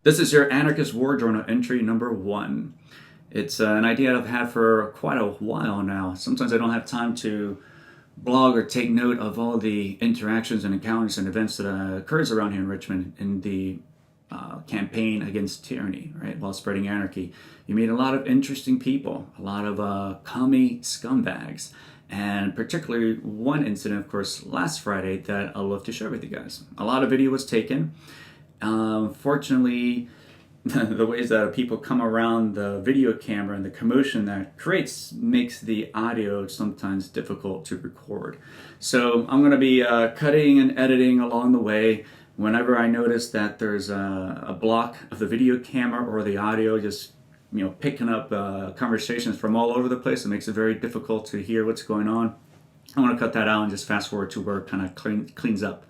This is your Anarchist War Journal entry number 1. It's an idea I've had for quite a while now. Sometimes I don't have time to blog or take note of all the interactions and encounters and events that occurs around here in Richmond in the campaign against tyranny, right, while spreading anarchy. You meet a lot of interesting people, a lot of commie scumbags, and particularly one incident, of course, last Friday that I'd love to share with you guys. A lot of video was taken. Fortunately, the ways that people come around the video camera and the commotion that creates makes the audio sometimes difficult to record. So I'm going to be cutting and editing along the way. Whenever I notice that there's a block of the video camera or the audio just picking up conversations from all over the place, it makes it very difficult to hear what's going on. I want to cut that out and just fast forward to where it kind of cleans up.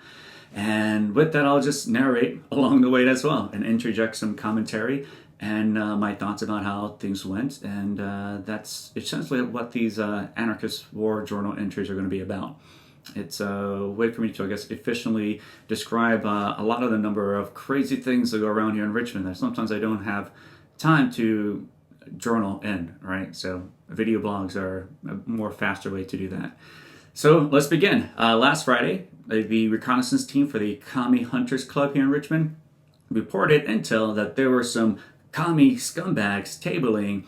And with that, I'll just narrate along the way as well and interject some commentary and my thoughts about how things went. And that's essentially what these Anarchist War Journal entries are going to be about. It's a way for me to, I guess, efficiently describe a lot of the number of crazy things that go around here in Richmond that sometimes I don't have time to journal in, right? So video blogs are a more faster way to do that. So let's begin. Last Friday, the reconnaissance team for the Commie Hunters Club here in Richmond reported intel that there were some commie scumbags tabling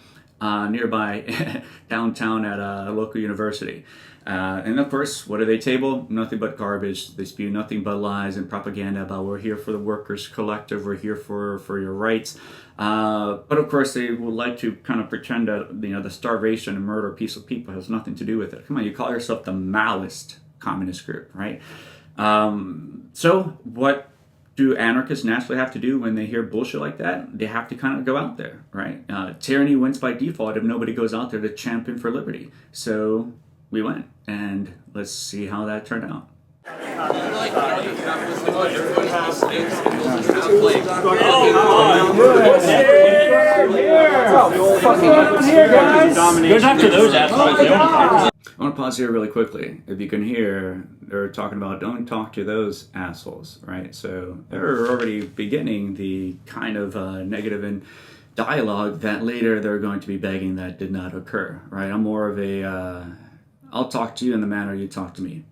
nearby downtown at a local university. And of course, what do they table? Nothing but garbage. They spew nothing but lies and propaganda about we're here for the workers' collective, we're here for your rights. But of course, they would like to kind of pretend that the starvation and murder of peaceful people has nothing to do with it. Come on, you call yourself the Maoist Communist Group, right? So what do anarchists naturally have to do when they hear bullshit like that? They have to kind of go out there, right? Tyranny wins by default if nobody goes out there to champion for liberty. So we went, and let's see how that turned out. Goes after those assholes. I want to pause here really quickly. If you can hear, they're talking about don't talk to those assholes, right? So they're already beginning the kind of negative and dialogue that later they're going to be begging that did not occur, right? I'm more of a I'll talk to you in the manner you talk to me,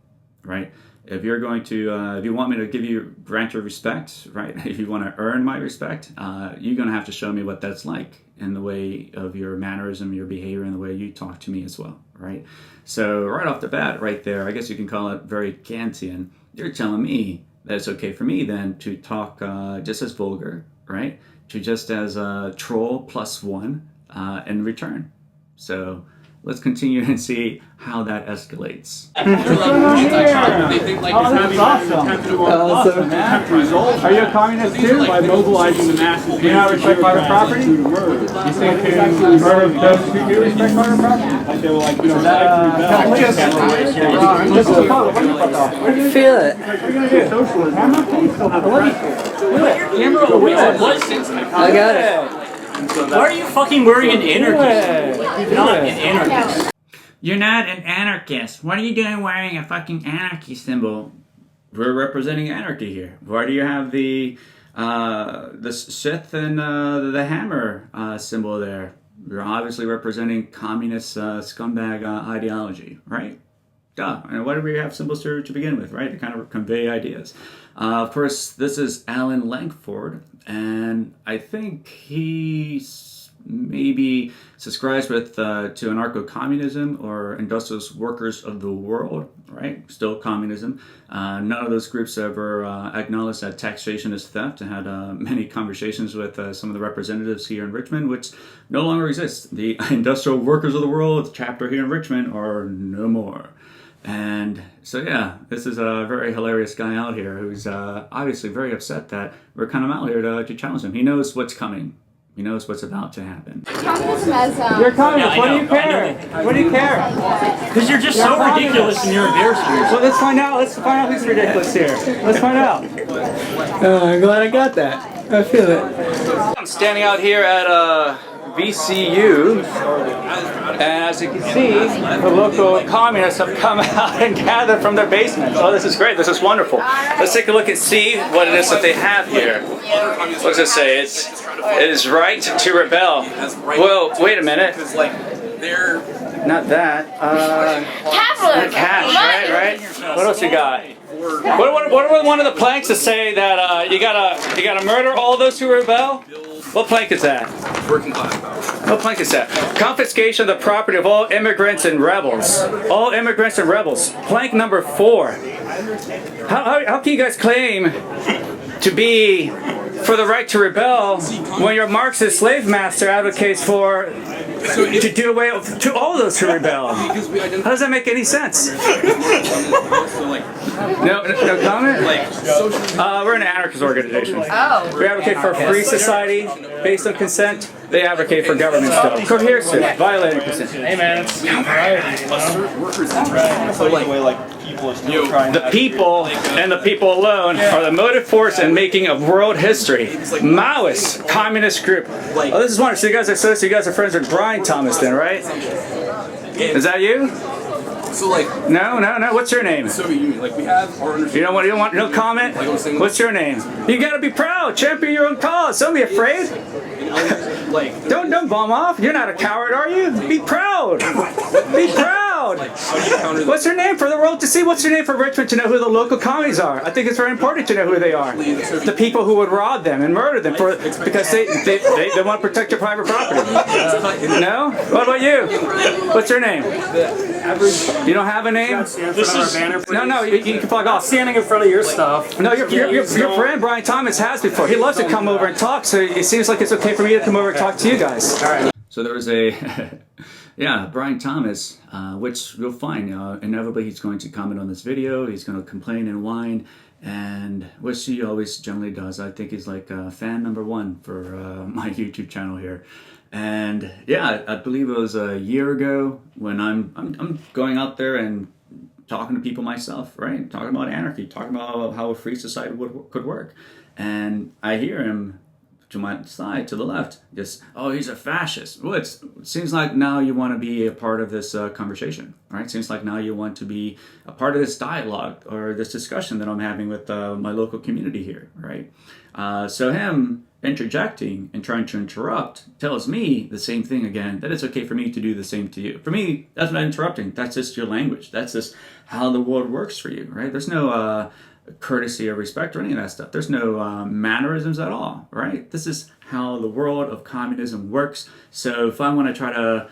right? If you're going to, if you want me to grant your respect, right? If you want to earn my respect, you're going to have to show me what that's like in the way of your mannerism, your behavior, and the way you talk to me as well, right? So right off the bat, right there, I guess you can call it very Kantian. You're telling me that it's okay for me then to talk just as vulgar, right? To just as a troll +1 in return. So let's continue and see how that escalates. Are you a communist too? By mobilizing the masses. Do you not respect private property? You think murder those who do respect private property? Like they were like, Feel it. What are you going to do? Socialism. You still have the Camera away. I got it. Why are you fucking wearing an anarchist? Not an anarchist. You're not an anarchist. What are you doing wearing a fucking anarchy symbol? We're representing anarchy here. Why do you have the Sith and the hammer symbol there? You're obviously representing communist scumbag ideology, right? Duh. And why do we have symbols to begin with, right? To kind of convey ideas. Of course, this is Alan Langford, and I think he maybe subscribes with to Anarcho-Capitalism or Industrialist Workers of the World, right? Still communism. None of those groups ever acknowledged that taxation is theft. I had many conversations with some of the representatives here in Richmond, which no longer exists. The Industrial Workers of the World chapter here in Richmond are no more. And so, yeah, this is a very hilarious guy out here who's obviously very upset that we're kind of out here to challenge him. He knows what's coming. He knows what's about to happen. You're communist. What do you care? What do you care? Because you're just so ridiculous and you're embarrassing yourself. Well, let's find out. Let's find out who's ridiculous here. Let's find out. I'm glad I got that. I feel it. I'm standing out here at VCU, and as you can see, the local communists have come out and gathered from their basements. Oh, this is great. This is wonderful. Let's take a look and see what it is that they have here. What does it say? It is right to rebel. Well, wait a minute. Not that. Cash, right? What else you got? What are one of the planks that say that you gotta murder all those who rebel? What plank is that? Working class power. What plank is that? Confiscation of the property of all immigrants and rebels. All immigrants and rebels. Plank number 4. How can you guys claim to be for the right to rebel when your Marxist slave master advocates for to do away to all those who rebel? How does that make any sense? No comment? We're an anarchist organization. Oh. We advocate for a free society based on consent. They advocate for government stuff. Coercive, violating consent. Hey man, it's The people and the people alone are the motive force in making of world history. Maoist Communist Group. Oh, this is wonderful. So you guys are friends with Brian Thomas then, right? Is that you? So like No. What's your name? Soviet Union, like we have our You don't want no comment? What's your name? You gotta be proud. Champion your own cause. Don't be afraid. like Don't bomb off. You're not a coward, are you? Be proud. Be proud. What's your name for the world to see? What's your name for Richmond to know who the local commies are? I think it's very important to know who they are. The people who would rob them and murder them because they want to protect your private property. No? What about you? What's your name? You don't have a name? this is No, you can plug off. standing in front of your stuff. No, your friend Brian Thomas has before. He loves to come over and talk, so it seems like it's okay for me to come over and talk to you guys. All right. So there was a, Brian Thomas, which you'll find, inevitably he's going to comment on this video, he's going to complain and whine, and which he always generally does. I think he's like fan number 1 for my YouTube channel here. And yeah, I believe it was a year ago when I'm going out there and talking to people myself, right? Talking about anarchy, talking about how a free society could work. And I hear him to my side, to the left, just, oh, he's a fascist. Well, it seems like now you want to be a part of this conversation, right? Seems like now you want to be a part of this dialogue or this discussion that I'm having with my local community here, right? So him interjecting and trying to interrupt tells me the same thing again, that it's okay for me to do the same to you. For me, that's not interrupting. That's just your language. That's just how the world works for you, right? There's no courtesy or respect or any of that stuff. There's no mannerisms at all, right? This is how the world of communism works. So if I want to try to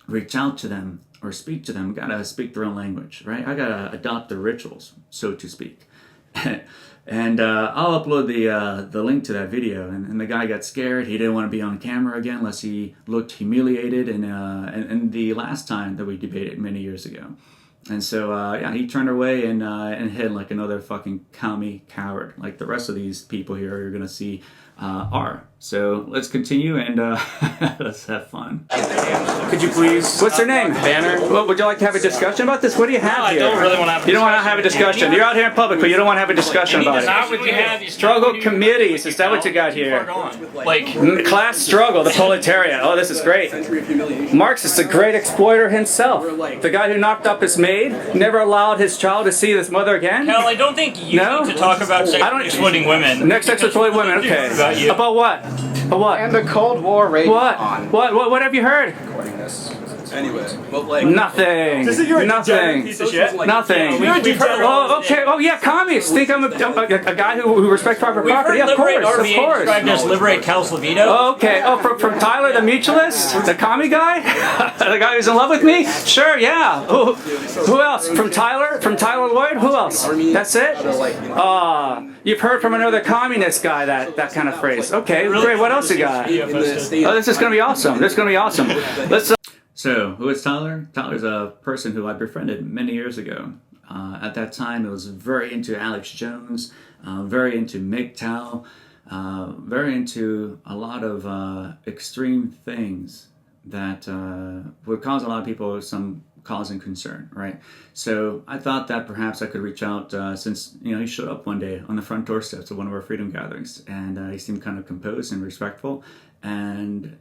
reach out to them or speak to them, I gotta speak their own language, right? I gotta adopt the rituals, so to speak. And I'll upload the link to that video. And the guy got scared. He didn't want to be on camera again unless he looked humiliated. And the last time that we debated many years ago. And so, he turned away and hid like another fucking commie coward, like the rest of these people here you're gonna see are. So let's continue and let's have fun. Could you please? What's your name? Banner. Well, would you like to have a discussion about this? What do you have here? I don't really want to have a You don't want to have a discussion. You're out here in public, but you don't want to have a discussion about Not it. what you have. Struggle committees, is that what you got here? Like, Class struggle, the proletariat. Oh, this is great. Marx is the great exploiter himself. The guy who knocked up his maid, never allowed his child to see his mother again. hell, I don't think you need to talk about exploiting women. Next exploiting women, okay. About you. About what? About what? And the Cold War raged What? on. What have you heard? anyway, but like Nothing. Nothing. Piece of shit. Nothing. We've heard Oh, okay. Oh, yeah, communists. Think I'm a guy who respects private property? heard Of Liberate course, of RVA course. described as Liberate Calslavito. Okay. Oh, from Tyler the Mutualist? The commie guy? The guy who's in love with me? Sure, yeah. Who else? From Tyler? From Tyler Lloyd? Who else? That's it? You've heard from another communist guy that kind of phrase. Okay, great. What else you got? Oh, this is going to be awesome. This is going to be awesome. Let's. So, who is Tyler? Tyler's a person who I befriended many years ago. At that time, I was very into Alex Jones, very into MGTOW, very into a lot of extreme things that would cause a lot of people some cause and concern, right? So I thought that perhaps I could reach out since, he showed up one day on the front doorsteps of one of our freedom gatherings, and he seemed kind of composed and respectful, and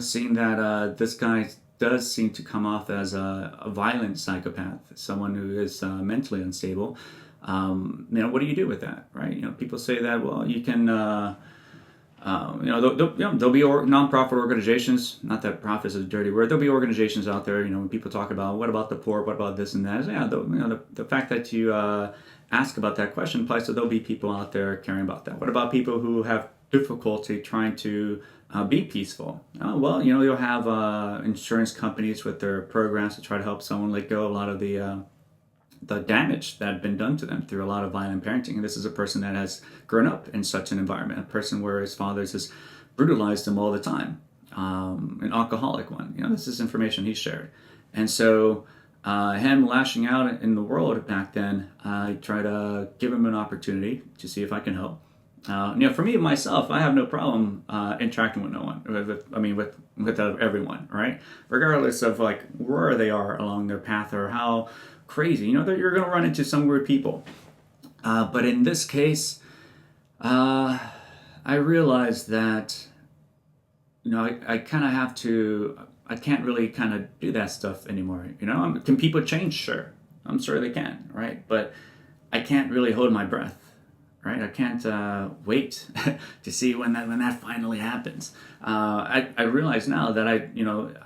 seeing that this guy does seem to come off as a violent psychopath, someone who is mentally unstable. What do you do with that, right? People say that, well, you can, there'll be nonprofit organizations. Not that profit is a dirty word. There'll be organizations out there. When people talk about what about the poor, what about this and that. Yeah, the fact that you ask about that question implies that there'll be people out there caring about that. What about people who have difficulty trying to be peaceful? Oh, well, you'll have insurance companies with their programs to try to help someone let go of a lot of the damage that had been done to them through a lot of violent parenting. And this is a person that has grown up in such an environment, a person where his father has brutalized him all the time, an alcoholic one. This is information he shared. And so him lashing out in the world back then, I try to give him an opportunity to see if I can help. For me, myself, I have no problem interacting with no one, with everyone, right? Regardless of where they are along their path or how crazy, that you're going to run into some weird people. But in this case, I realized that, I kind of have to, I can't really kind of do that stuff anymore. Can people change? Sure. I'm sure they can, right? But I can't really hold my breath. Right, I can't wait to see when that finally happens. I realize now that I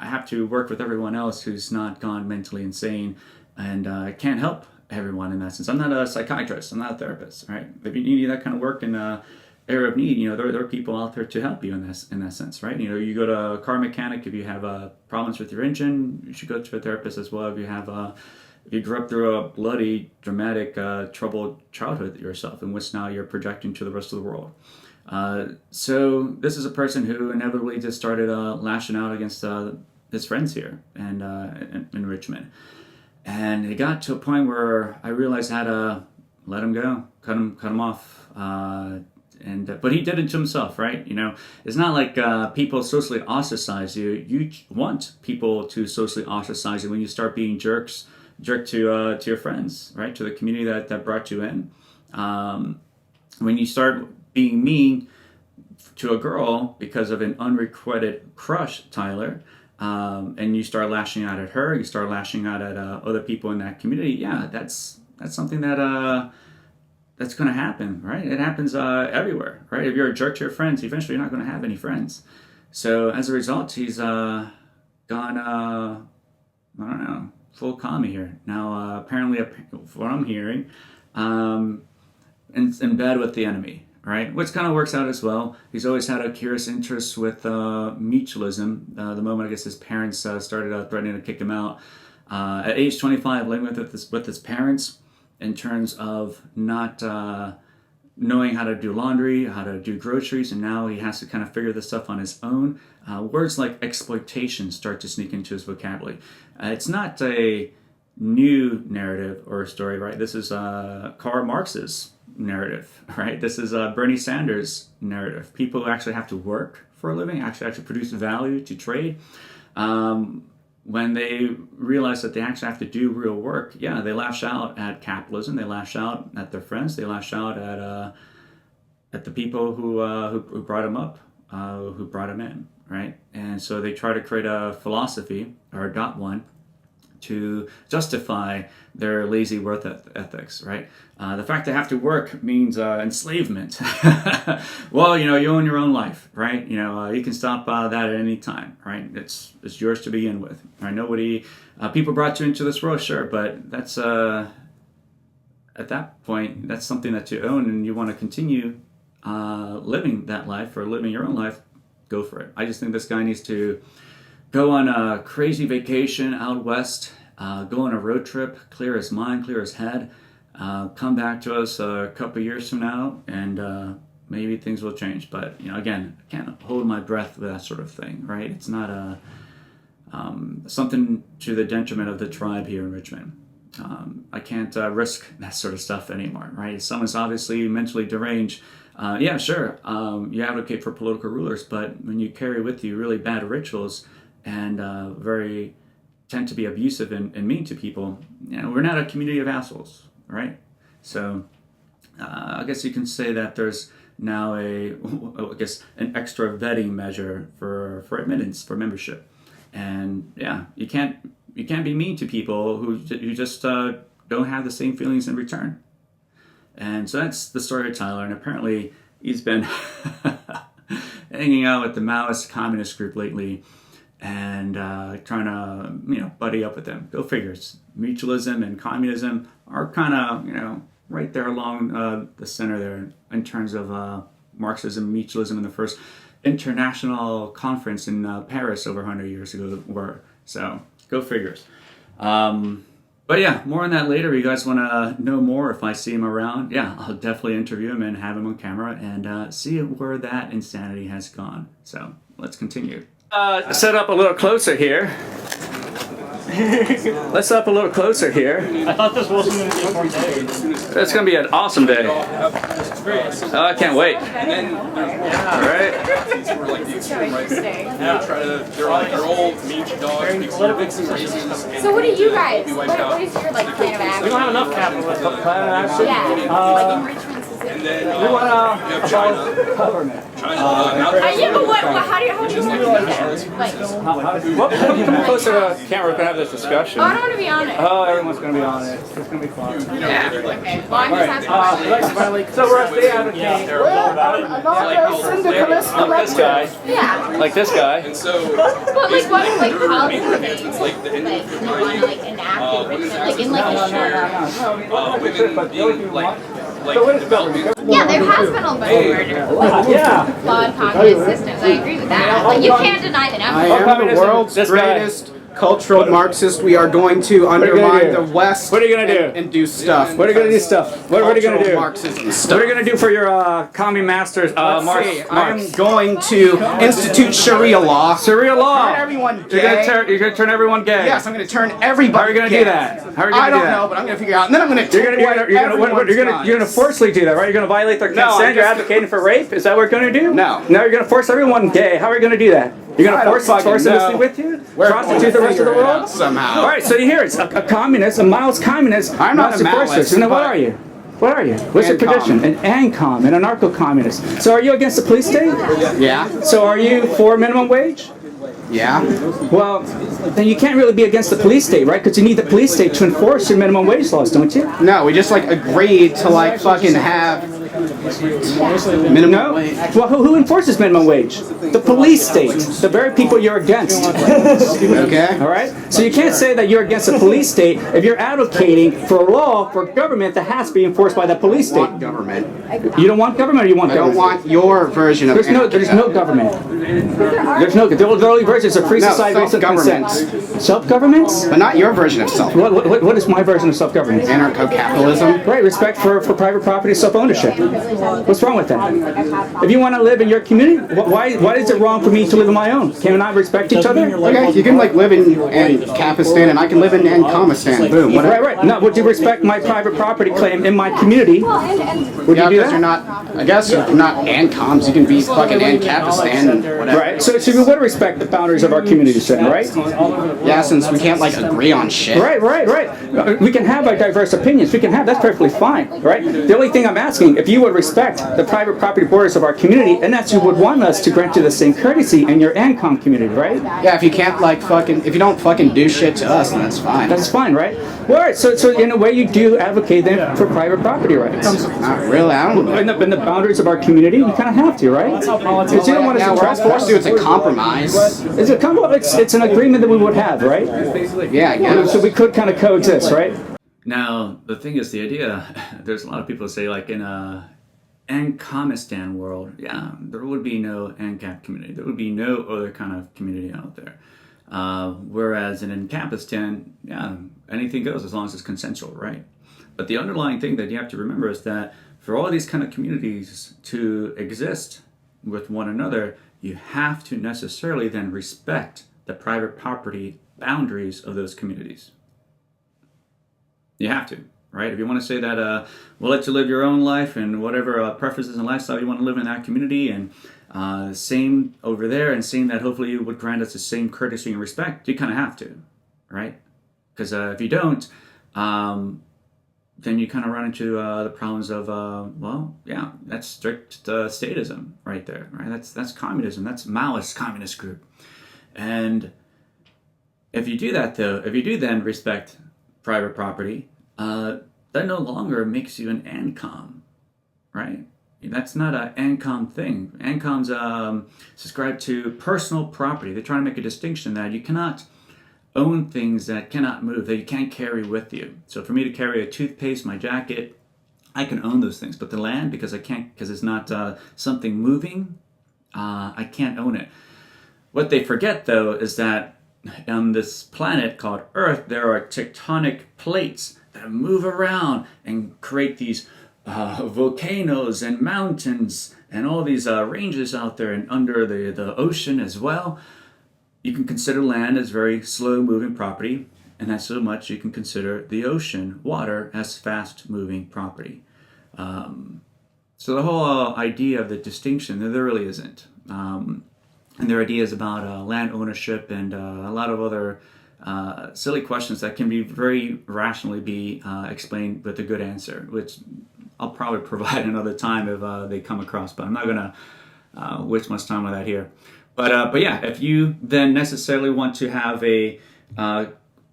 have to work with everyone else who's not gone mentally insane, and I can't help everyone in that sense. I'm not a psychiatrist. I'm not a therapist. Right? If you need that kind of work in area of need, there are people out there to help you in that sense. Right? You go to a car mechanic if you have problems with your engine. You should go to a therapist as well if you have if you grew up through a bloody, dramatic, troubled childhood yourself, in which now you're projecting to the rest of the world. So this is a person who inevitably just started lashing out against his friends here and in Richmond. And it got to a point where I realized I had to let him go, cut him off. But he did it to himself, right? It's not like people socially ostracize you. You want people to socially ostracize you when you start being jerk to your friends, right? To the community that brought you in. When you start being mean to a girl because of an unrequited crush, Tyler, and you start lashing out at her, you start lashing out at other people in that community. Yeah, that's something that's going to happen, right? It happens everywhere, right? If you're a jerk to your friends, eventually you're not going to have any friends. So as a result, he's gone. I don't know. Full commie here. Now, apparently, what I'm hearing, in bed with the enemy, right? Which kind of works out as well. He's always had a curious interest with mutualism. The moment, I guess, his parents started threatening to kick him out. At age 25, living with his parents in terms of not knowing how to do laundry, how to do groceries, and now he has to kind of figure this stuff on his own. Words like exploitation start to sneak into his vocabulary. It's not a new narrative or a story, right? This is Karl Marx's narrative, right? This is Bernie Sanders' narrative. People who actually have to work for a living, actually produce value to trade. When they realize that they actually have to do real work, yeah, they lash out at capitalism. They lash out at their friends. They lash out at the people who brought them up, who brought them in, right? And so they try to create a philosophy or adopt one to justify their lazy work ethics, right? The fact they have to work means enslavement. Well, you own your own life, right? You can stop that at any time, right? It's yours to begin with. Right? Nobody, people brought you into this world, sure, but that's at that point, that's something that you own, and you want to continue living that life or living your own life. Go for it. I just think this guy needs to go on a crazy vacation out west, go on a road trip, clear his mind, clear his head, come back to us a couple years from now, and maybe things will change. But, again, I can't hold my breath with that sort of thing, right? It's not something to the detriment of the tribe here in Richmond. I can't risk that sort of stuff anymore, right? If someone's obviously mentally deranged, yeah, sure, you advocate for political rulers, but when you carry with you really bad rituals and tend to be abusive and mean to people, we're not a community of assholes, right? So I guess you can say that there's now I guess an extra vetting measure for admittance, for membership. And yeah, you can't be mean to people who just don't have the same feelings in return. And so that's the story of Tyler. And apparently he's been hanging out with the Maoist Communist Group lately, and trying to buddy up with them. Go figures. Mutualism and communism are kind of right there along the center there in terms of Marxism, mutualism, and the first international conference in Paris over 100 years ago were. So go figures. But yeah, more on that later. If you guys want to know more, if I see him around, yeah, I'll definitely interview him and have him on camera and see where that insanity has gone. So let's continue. Set up a little closer here. Let's set up a little closer here. I thought this wasn't going to be a important day. It's going to be an awesome day. Oh, I can't wait. And then All right. these were like the extreme right. They're all meat dogs, big raisins. So what are you guys? What is your plan of action? We don't have enough capitalism. Plan of action? Yeah, enrichment system. And then We want to abolish government. Yeah, but how do you want to do that? Come closer to the camera. We can have this discussion. Oh, I don't want to be on it. Oh, everyone's going to be on it. It's going to be fun. Okay, well, I'm just asking. So we're a advocating. Like this guy. Yeah. Like this guy. And so But what policy it's like the end of you want to enact enrichment, in a shared? women being like development. Yeah, there has been a bunch of flawed communist systems. I agree with that. You can't deny that. I am the world's greatest cultural Marxist. We are going to undermine the West. What are you going to do? And do stuff. What are you going to do stuff? What are you going to do? Marxism stuff. What are you going to do for your commie masters? I'm going to institute Sharia law. Sharia law. Turn everyone You're gay. going to turn everyone gay. Yes, I'm going to turn everybody How are you going to gay. do that? How are you going to I do don't that? know, but I'm going to figure it out. And then I'm going to take You're going to forcibly do that, right? You're going to violate their No, consent. I'm You're just- advocating for rape. Is that what you're going to do? No. No, you're going to force everyone gay. How are you going to do that? You're going I to don't force fucking them to know. sleep with you? We're Prostitute going to the rest of the figure it world? out somehow. All right, so here it's a communist, a Maoist communist. I'm not a Maoist, And then what but- are you? What are you? What's your Ancom. position? An ANCOM, an anarcho-communist. So are you against the police state? Yeah. So are you for minimum wage? Yeah. Well, then you can't really be against the police state, right? Because you need the police state to enforce your minimum wage laws, don't you? No, we just agreed to fucking have minimum No? wage. Well, who enforces minimum wage? The police state. The very people you're against. Okay. All right? So you can't say that you're against the police state if you're advocating for a law for government that has to be enforced by the police I want state. government. You don't want government, or you want I don't government? want your version of There's no government. There's no. The only version is a free No, society based on consent. self-government. Self-governments? But not your version of self. What is my version of self-government? Anarcho-Capitalism. Right, respect for private property, self-ownership. What's wrong with that? If you want to live in your community, why is it wrong for me to live in my own? Can we not respect each other? Okay, you can live in Kapistan and I can live in Ancomistan. Boom. Whatever. Right. No, would you respect my private property claim in my community? Would Yeah, you do because that? you're not. I guess you're not Ancoms. You can be fucking Ancapistan and whatever. Right. So we would respect the boundaries of our community, then, right? Yeah, since we can't agree on shit. Right. We can have our diverse opinions. We can have, that's perfectly fine, right? The only thing I'm asking, if you would respect the private property borders of our community, and that you would want us to grant you the same courtesy in your ANCOM community, right? Yeah, if you can't if you don't fucking do shit to us, then that's fine. That's fine, right? Well, all right, so in a way you do advocate then for private property rights. Not really. I don't know. In the boundaries of our community, you kind of have to, right? Because you don't want us Yeah, to we're all forced to. It's a compromise. It's an agreement that we would have, right? Yeah, I guess. So we could kind of coexist, right? Now, the thing is, the idea, there's a lot of people say, in a Ancomistan world, yeah, there would be no ANCAP community. There would be no other kind of community out there. Whereas in Ancapistan, yeah, anything goes as long as it's consensual, right? But the underlying thing that you have to remember is that for all these kind of communities to exist with one another, you have to necessarily then respect the private property boundaries of those communities. You have to, right? If you want to say that we'll let you live your own life and whatever preferences and lifestyle you want to live in that community, and same over there, and same that hopefully you would grant us the same courtesy and respect, you kind of have to, right? Because if you don't, then you kind of run into the problems of, well, yeah, that's strict statism right there, right? That's communism. That's Maoist Communist Group. And if you do that, though, if you do then respect private property, that no longer makes you an ANCOM, right? That's not an ANCOM thing. ANCOMs subscribe to personal property. They're trying to make a distinction that you cannot own things that cannot move, that you can't carry with you. So for me to carry a toothpaste, my jacket, I can own those things. But the land, because it's not something moving, I can't own it. What they forget, though, is that on this planet called Earth, there are tectonic plates that move around and create these volcanoes and mountains and all these ranges out there and under the ocean as well. You can consider land as very slow-moving property, and not so much you can consider the ocean, water, as fast-moving property. So the whole idea of the distinction, there really isn't. And there are ideas about land ownership and a lot of other silly questions that can be very rationally be explained with a good answer, which I'll probably provide another time if they come across, but I'm not going to waste much time on that here. But yeah, if you then necessarily want to have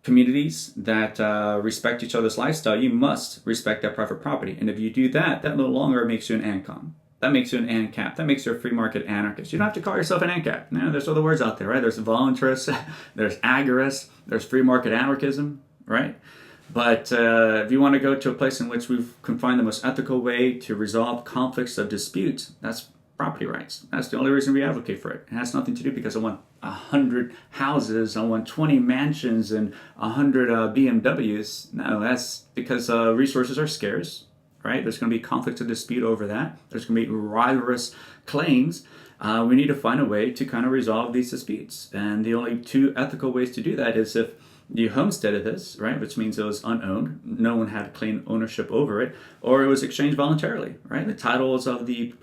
communities that respect each other's lifestyle, you must respect that private property. And if you do that, that no longer makes you an ANCOM. That makes you an ANCAP. That makes you a free market anarchist. You don't have to call yourself an ANCAP. No, there's other words out there, right? There's voluntarist, there's agorist, there's free market anarchism, right? But if you want to go to a place in which we can find the most ethical way to resolve conflicts of dispute, that's property rights. That's the only reason we advocate for it. It has nothing to do because I want 100 houses, I want 20 mansions and 100 BMWs. No, that's because resources are scarce, right? There's going to be conflict of dispute over that. There's going to be rivalrous claims. We need to find a way to kind of resolve these disputes. And the only two ethical ways to do that is if you homesteaded this, right, which means it was unowned, no one had claim ownership over it, or it was exchanged voluntarily, right? The titles of the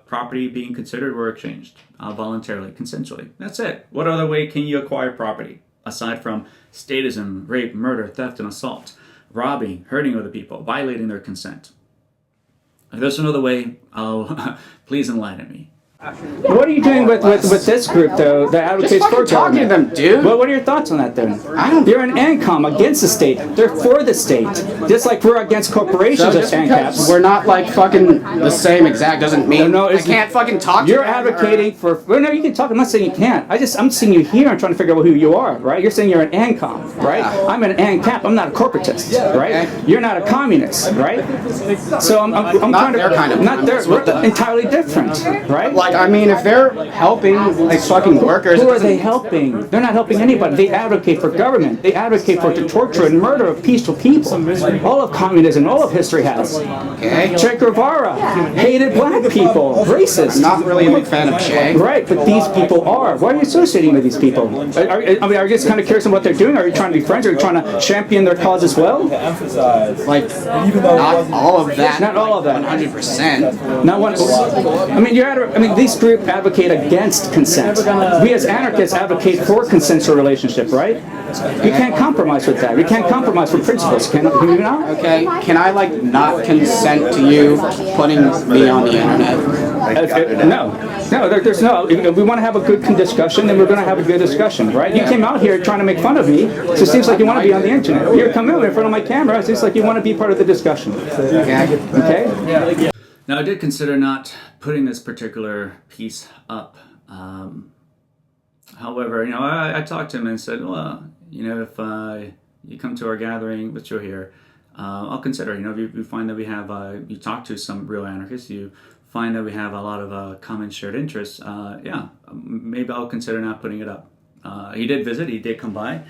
property being considered were exchanged voluntarily, consensually. That's it. What other way can you acquire property aside from statism, rape, murder, theft, and assault, robbing, hurting other people, violating their consent? If there's another way, please enlighten me. What are you doing with this group, though, that advocates for talking to government? them, dude. Well, what are your thoughts on that, then? You're an ANCOM against the state. They're for the state. Just like we're against corporations So as just because ANCAPs. we're not like fucking the same exact doesn't mean No, I can't fucking talk to You're them, advocating for... Well, no, you can talk. I'm not saying you can't. I'm seeing you here and trying to figure out who you are, right? You're saying you're an ANCOM, right? Yeah. I'm an ANCAP. I'm not a corporatist, right? Okay. You're not a communist, right? So I'm Not trying to... their kind of Not their... communist, We're entirely different, right? Like, I mean, if they're helping like fucking workers, Who are they helping? They're not helping anybody. They advocate for government. They advocate for the torture and murder of peaceful people. All of communism, all of history has. Okay. Che Guevara hated black people, racist. I'm not really a big fan of Che. Right, but these people are. Why are you associating with these people? Are you just kind of curious on what they're doing? Are you trying to be friends? Are you trying to champion their cause as well? Like, not all of that. Not all of that. 100%. Not one. I mean, these groups advocate against consent. We as anarchists advocate for consensual relationship, right? We can't compromise with that. We can't compromise with principles. Can we not? Okay, can I like not consent to you putting me on the internet? No, there's no. If we want to have a good discussion, then we're going to have a good discussion, right? You came out here trying to make fun of me, so it seems like you want to be on the internet. You're coming over in front of my camera, it seems like you want to be part of the discussion. Okay? Now, I did consider not putting this particular piece up. However, I talked to him and said, well, if you come to our gathering, which you're here, I'll consider. If you find that we have, you talk to some real anarchists, you find that we have a lot of common shared interests, yeah, maybe I'll consider not putting it up. He did visit, he did come by,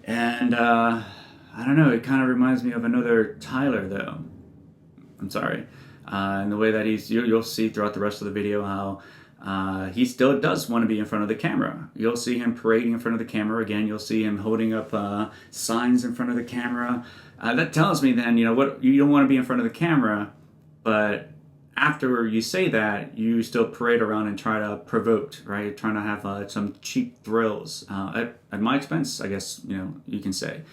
and I don't know, it kind of reminds me of another Tyler, though. I'm sorry. And the way that you'll see throughout the rest of the video how he still does want to be in front of the camera. You'll see him parading in front of the camera again. You'll see him holding up signs in front of the camera. That tells me then, what you don't want to be in front of the camera, but after you say that, you still parade around and try to provoke, right? Trying to have some cheap thrills at my expense, I guess, you can say.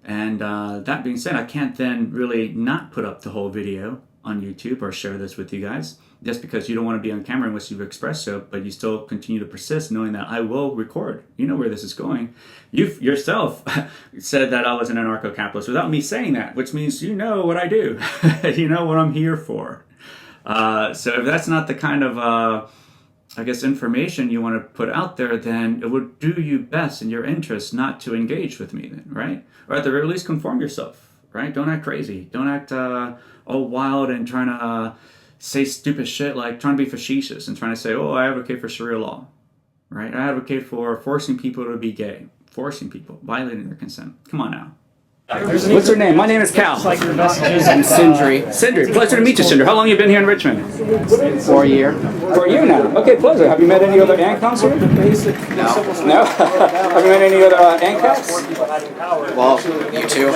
And that being said, I can't then really not put up the whole video on YouTube or share this with you guys, just because you don't want to be on camera unless you've expressed so, but you still continue to persist knowing that I will record. You know where this is going. You yourself said that I was an anarcho-capitalist without me saying that, which means you know what I do. You know what I'm here for. So if that's not the kind of, I guess, information you want to put out there, then it would do you best in your interest not to engage with me then, right? Or at the very least, conform yourself, right? Don't act crazy. Don't act all wild and trying to say stupid shit, like trying to be facetious and trying to say, oh, I advocate for Sharia law, right? I advocate for forcing people to be gay, forcing people, violating their consent. Come on now. What's your name? My name is Cal. I'm Sindri. Sindri. Pleasure to meet you, Sindri. How long have you been here in Richmond? For a year. For a year now. Okay, pleasure. Have you met any other ANCOMs here? No. No? Have you met any other ANCAPs? Well, you too.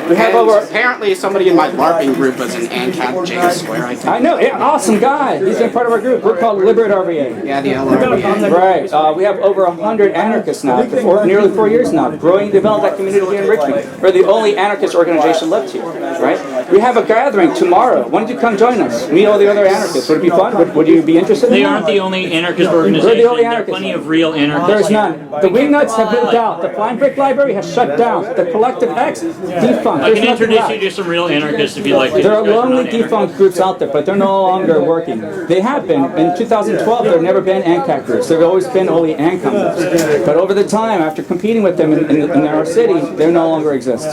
We have And over... apparently somebody in my LARPing group was an ANCAP, James Square, I think. I know. Yeah, awesome guy. He's been part of our group. We're called Liberate RVA. Yeah, the LRBA. Right. We have over 100 anarchists now, for nearly 4 years now, growing and develop that community here in Richmond. We're the only anarchist organization left here, right? We have a gathering tomorrow. Why don't you come join us? Meet all the other anarchists. Would it be fun? Would you be interested in They that? aren't the only anarchist organization. We're the only There are anarchists. plenty of real anarchists. There's none. The Wingnuts have moved out. The Flying Brick Library has shut down. The Collective X, defunct. I There's can nothing introduce left. you to some real anarchists if you like. There are lonely defunct groups out there, but they're no longer working. They have been. In 2012, there have never been ANCAP groups. There have always been only ANCOM groups. But over the time, after competing with them in our city, they no longer exist.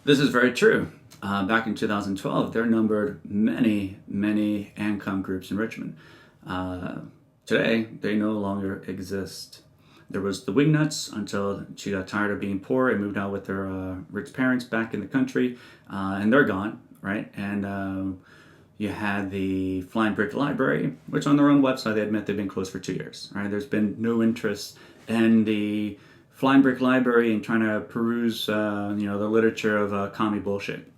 This is very true. Back in 2012, there numbered many, many ANCOM groups in Richmond. Today, they no longer exist. There was the Wingnuts until she got tired of being poor and moved out with her rich parents back in the country, and they're gone, right? And you had the Flying Brick Library, which on their own website they admit they've been closed for 2 years, right? There's been no interest in the Flying Brick Library and trying to peruse, the literature of commie bullshit.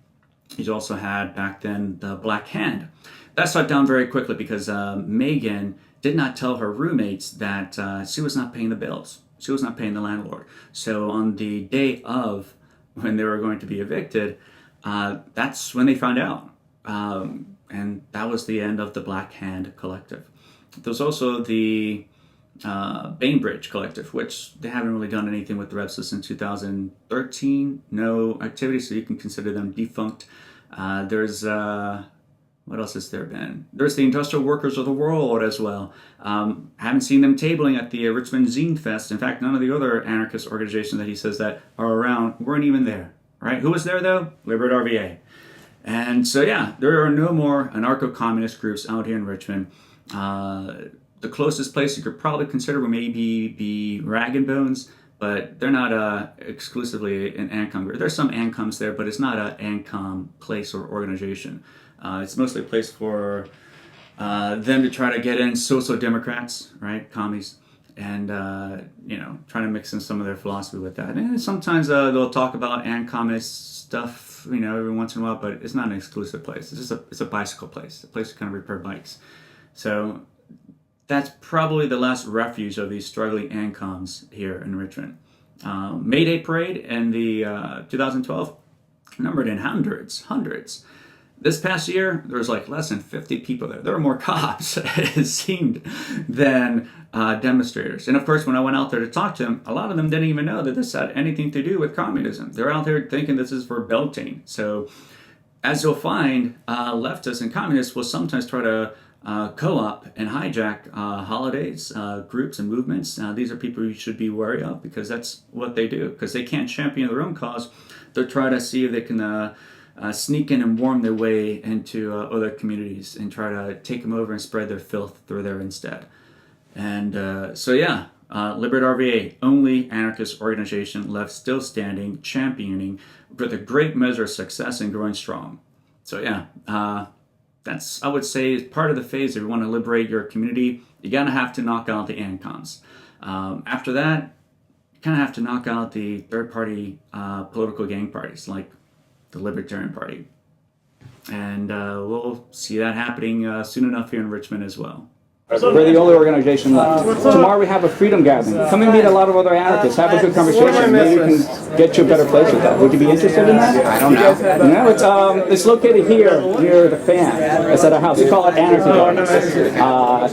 You also had back then the Black Hand. That shut down very quickly because Megan did not tell her roommates that she was not paying the bills. She was not paying the landlord. So on the day of when they were going to be evicted, that's when they found out. And that was the end of the Black Hand Collective. There's also the Bainbridge Collective, which they haven't really done anything with the rest since 2013. No activity, so you can consider them defunct. There's what else has there been? There's the Industrial Workers of the World as well. Haven't seen them tabling at the Richmond Zine Fest. In fact, none of the other anarchist organizations that he says that are around weren't even there. Right? Who was there though? Liberate RVA. And so yeah, there are no more anarcho-communist groups out here in Richmond. The closest place you could probably consider would maybe be Rag and Bones, but they're not exclusively an ANCOM group. There's some ANCOMs there, but it's not an ANCOM place or organization. It's mostly a place for them to try to get in social democrats, right, commies, and trying to mix in some of their philosophy with that. And sometimes they'll talk about ANCOMist stuff, every once in a while, but it's not an exclusive place. It's a bicycle place, a place to kind of repair bikes. So that's probably the last refuge of these struggling ANCOMs here in Richmond. May Day Parade in the 2012 numbered in hundreds. This past year, there was like less than 50 people there. There were more cops, it seemed, than demonstrators. And of course, when I went out there to talk to them, a lot of them didn't even know that this had anything to do with communism. They're out there thinking this is for belting. So, as you'll find, leftists and communists will sometimes try to co-op and hijack holidays, groups, and movements. These are people you should be wary of because that's what they do. Because they can't champion their own cause, they'll try to see if they can sneak in and worm their way into other communities and try to take them over and spread their filth through there instead. And Liberate RVA, only anarchist organization left still standing, championing with a great measure of success and growing strong. So that's, I would say, part of the phase. If you want to liberate your community, you're going to have to knock out the ANCOMs. After that, you kind of have to knock out the third-party political gang parties like the Libertarian Party. And we'll see that happening soon enough here in Richmond as well. We're the only organization left. Tomorrow we have a freedom gathering. Come and meet a lot of other anarchists. Have a good conversation. Maybe we can get you a better place with that. Would you be interested in that? I don't know. No, it's located here near the fan. It's at a house. We call it Anarchy.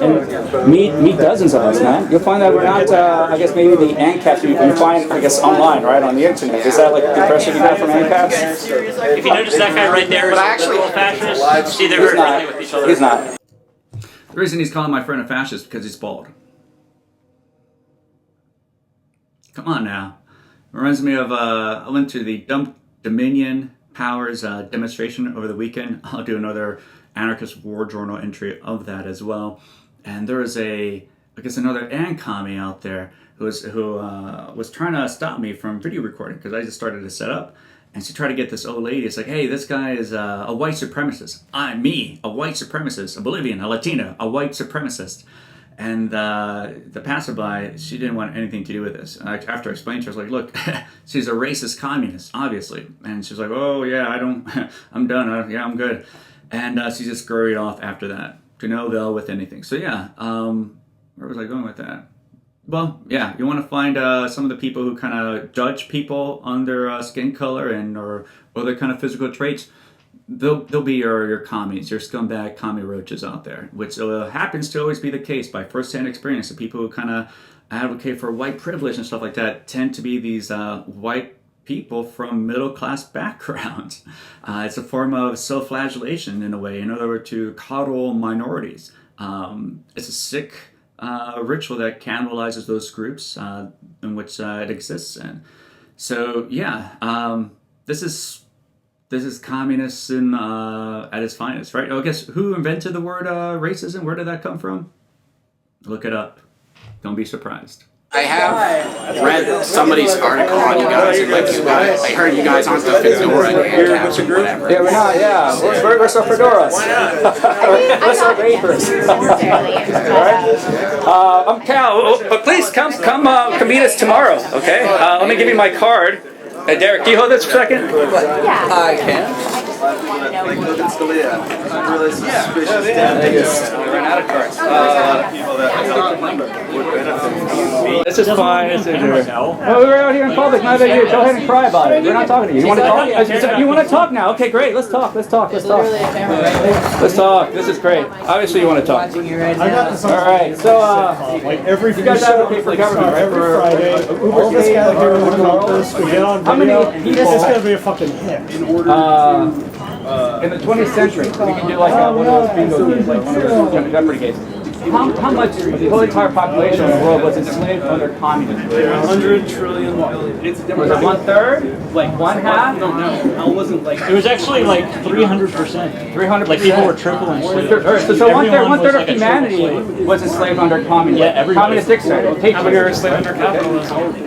And meet dozens of us, man. You'll find that we're not. I guess maybe the ANCAPs you can find. I guess online, right on the internet. Is that like the impression you got from ANCAPs? If you notice that guy right there is a little fascist, see they're very friendly with each other. He's not. The reason he's calling my friend a fascist is because he's bald. Come on now. Reminds me of, I went to the Dump Dominion Powers demonstration over the weekend. I'll do another Anarchist War Journal entry of that as well. And there was I guess another ANCOMie out there who was trying to stop me from video recording because I just started to set up. And she tried to get this old lady. It's like, hey, this guy is a white supremacist. I'm me, a white supremacist, a Bolivian, a Latina, a white supremacist. And the passerby, she didn't want anything to do with this. After I explained to her, I was like, look, she's a racist communist, obviously. And she's like, oh, yeah, I'm done. Yeah, I'm good. And she just scurried off after that to no avail with anything. So, yeah, where was I going with that? Well, yeah, you want to find some of the people who kind of judge people on their skin color and or other kind of physical traits. They'll be your commies, your scumbag commie roaches out there, which happens to always be the case by first-hand experience. The people who kind of advocate for white privilege and stuff like that tend to be these white people from middle-class backgrounds. It's a form of self-flagellation in a way, in other words, to coddle minorities. It's a sick ritual that cannibalizes those groups in which it exists in. So yeah, this is communism at its finest, right? Oh, I guess who invented the word racism? Where did that come from? Look it up. Don't be surprised. I have read somebody's article on you guys, and like I heard you guys on the Fedora and ANCAPs or whatever. Yeah, we're not, yeah. We're so fedoras. We're so vapors. Alright? I'm Cal. But please come meet us tomorrow, okay? Let me give you my card. Derek, do you hold this for a second? Yeah. I can. Like really suspicious. Ran out of cards. This is fine. Well, we're out here in public. Not about you. Go ahead and cry about it. We're not talking to you. You want to talk? You want to talk now? Okay, great. Let's talk. Let's talk. Let's talk. This is great. Obviously, you want to talk. All right. So, like every you guys advocate for the government, right? Every Friday, all this guy here in the campus, we get on video. This is going to be a fucking hit. In the 20th century, we can do like one of those bingo games, like one of those Jeopardy games. How much of the whole entire population of the world was enslaved under communism? 100 trillion. Was it 1/3? Like 1/2? No. I wasn't like. It was actually like 300%. 300%. Like people were triple enslaved. So one third of humanity was enslaved under communism. Yeah, everybody. Communist dictator. How many were enslaved under capitalism?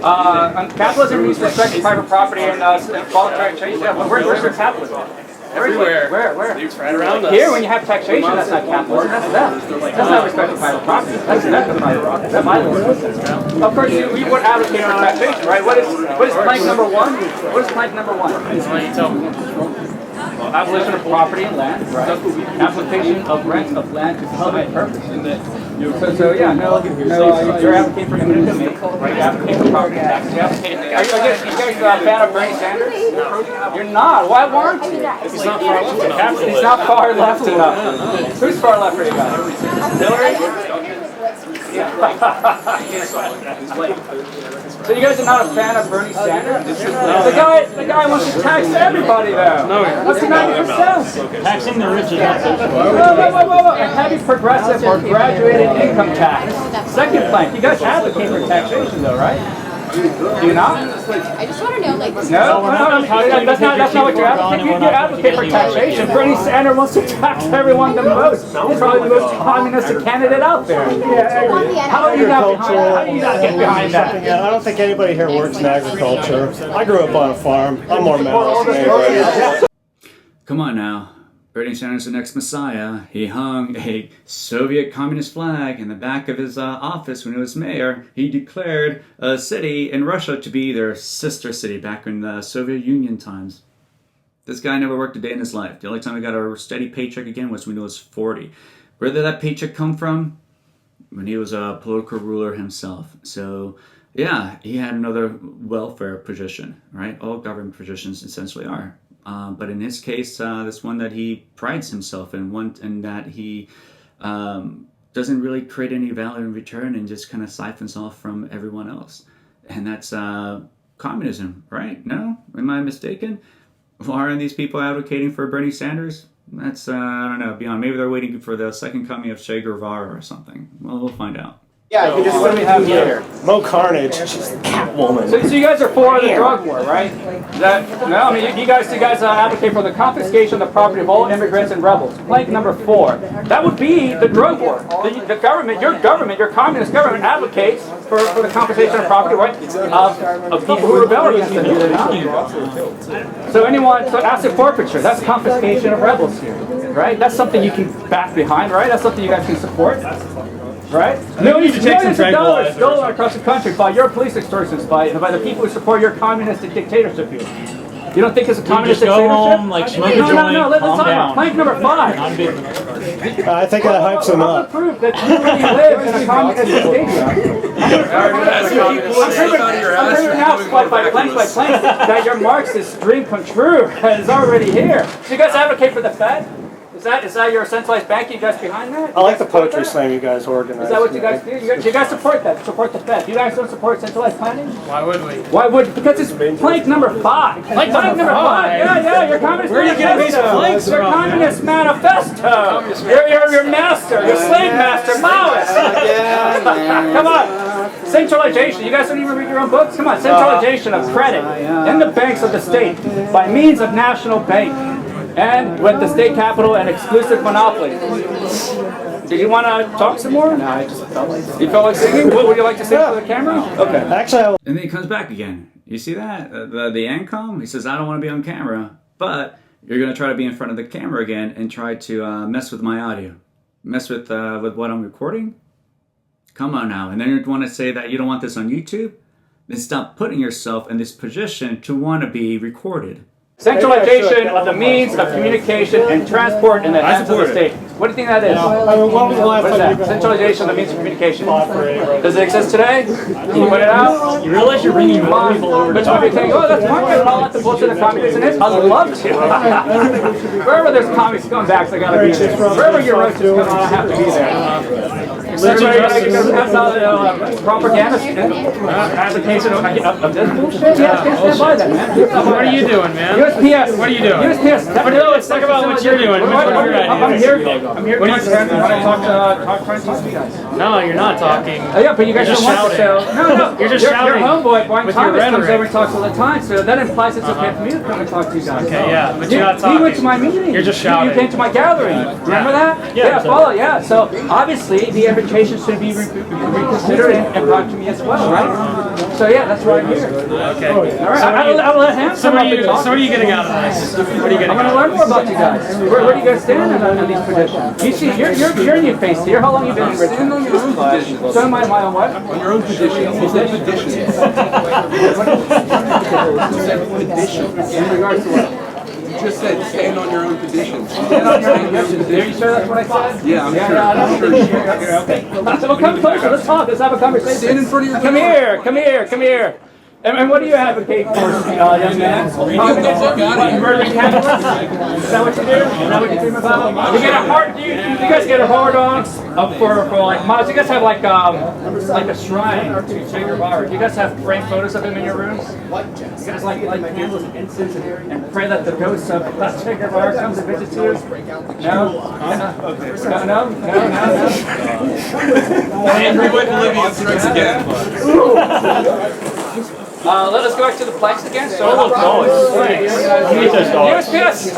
Capitalism means respect to private property and voluntary change. Yeah, but where's your capitalism? Everywhere. Where? It's right around us. Here, when you have taxation, that's not capitalism, that's theft. That's not respect to private property. That's theft of private property. That's violence. Of course, we would advocate for taxation, right? What is plank number one? What is plank number one? Abolition of property and land, right? Application of rent of land to public purpose. So yeah, you're advocating for community, right? You advocate for property tax. Are you guys a fan of Bernie Sanders? You're not. Why weren't you? He's not far left enough. He's not far left enough. Who's far left for you guys? Hillary? So you guys are not a fan of Bernie Sanders? The guy wants to tax everybody though. No, what's the 90%? Taxing the rich is not social. Whoa. A heavy progressive or graduated income tax. Second plank. You guys advocate for taxation though, right? Do you not? I just want to know, like, No, that's not what you're advocating. You advocate for taxation. Bernie Sanders wants to tax everyone the most. He's probably the most communist candidate out there. How do you not get behind that? I don't think anybody here works in agriculture. I grew up on a farm. I'm more Maoist than anybody. Come on now. Bernie Sanders, the next messiah. He hung a Soviet communist flag in the back of his office when he was mayor. He declared a city in Russia to be their sister city back in the Soviet Union times. This guy never worked a day in his life. The only time he got a steady paycheck again was when he was 40. Where did that paycheck come from? when he was a political ruler himself. So yeah, he had another welfare position, right? All government positions essentially are. But in his case, this one that he prides himself in, and that he doesn't really create any value in return and just kind of siphons off from everyone else. And that's communism, right? No? Am I mistaken? Why aren't these people advocating for Bernie Sanders? That's, I don't know, beyond. Maybe they're waiting for the second coming of Che Guevara or something. Well, we'll find out. Yeah, this is what we have here. Mo Carnage, Catwoman. So you guys are for the drug war, right? No, I mean, you guys advocate for the confiscation of the property of all immigrants and rebels. Plank number 4. That would be the drug war. The government, your communist government advocates for the confiscation of property, right, of people who rebel against it. So asset forfeiture, that's confiscation of rebels here, right? That's something you can back behind, right? That's something you guys can support. Right? Millions of dollars stolen across the country by your police extortions, by the people who support your communistic dictatorship here. You don't think it's a communist dictatorship? Go home, like, smoke a joint, No, let's talk calm about plank number 5. I think that hypes him up. Proof that you really live in a communist dictatorship. I'm proving now, by plank that your Marxist dream come true is already here. So you guys advocate for the Fed? Is that your centralized banking guys behind that? I like the poetry slam you guys organized. Is that what you guys do? You guys support that? Support the Fed? You guys don't support centralized planning? Why would we? Why would? Because it's plank number 5. Plank number 5. Yeah. Your communist manifesto. Your communist manifesto. Your master. Your slave master, Maoist. Come on. Centralization. You guys don't even read your own books? Come on. Centralization of credit in the banks of the state by means of national bank. And with the state capital and exclusive monopoly. Did you want to talk some more? No, I just felt like singing. You felt like singing? What would you like to sing for the camera? Okay. Actually, And then he comes back again. You see that? The ANCOM? He says, I don't want to be on camera, but you're going to try to be in front of the camera again and try to mess with my audio. Mess with what I'm recording? Come on now. And then you want to say that you don't want this on YouTube? Then stop putting yourself in this position to want to be recorded. Centralization of the means of communication and transport in the hands of the state. What do you think that is? I mean, when was the last What is time that? Centralization of the means of communication. Does it exist today? Can you put it out? You realize you're bringing more people over Which one do you think? Oh, that's market and all that the bullshit of communism is? I'd love to. Wherever there's communist scumbags, I gotta be there. Wherever your roaches come on, I have to be there. Propaganda application of this bullshit? Yeah, I can't stand by that, man. What are you doing, man? USPS. What are you doing? USPS. Let's talk about what you're doing. I'm here. I'm here. Trying to talk to you guys. No, you're not talking. Yeah, but you guys don't want to. So no. You're just Your shouting. homeboy, Brian with your Thomas, comes rhetoric. over and talks all the time. So that implies it's okay for me to come and talk to you guys. Okay, yeah, but you're not talking. He went to my meeting. You're just shouting. You came to my gathering. Remember that? Yeah, follow. Yeah. So obviously the invitation should be reconsidered and brought to me as well, right? So yeah, that's why I'm here. Okay. All right. I'll let him. So what are you getting out of this? What are you getting? I'm going to learn more about you guys. Where do you guys stand on these positions? You see, you're in your face here. How long have you been in Richmond? Stand on your own positions. So am I on my own what? On your own positions. Positions. In regards to what? You just said stand on your own positions. Stand on your own positions. Are you sure that's what I said? Yeah, I'm sure. I'm sure. Okay. Well, come closer. Let's talk. Let's have a conversation. Stand in front of your Come here. And what do you advocate for, young man? Murdering capitalists? Is that what you do? Is that what you dream about? You get a hard, do you guys get a hard on for like mods? You guys have like a shrine to Che Guevara. Do you guys have framed photos of him in your rooms? You guys like candles and incense and pray that the ghost of Che Guevara comes and visits you? No? No. Angry with Olivia strikes again. Let us go back to the planks again. So USPS,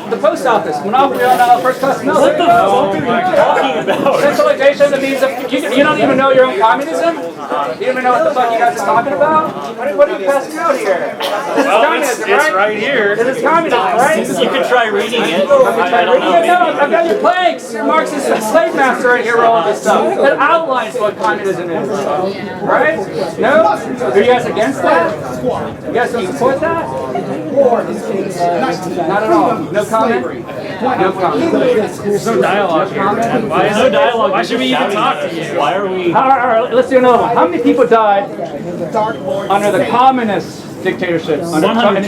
the post office, monopoly on first class milk. What the fuck are you talking about? Centralization that means you don't even know your own communism? You don't even know what the fuck you guys are talking about? What are you passing out here? This is communism, right? It's right here. This is communism, right? You could try reading it. I don't know. No, I've got your planks. Your Marxist slave master right here with all this stuff. That outlines what communism is. Right? No? Are you guys against that? You guys don't support that? Not at all. No comment? No comment. There's no dialogue here. Why is no dialogue? Why should we even talk to you? Why are we? All right, let's do another one. How many people died under the communist dictatorship in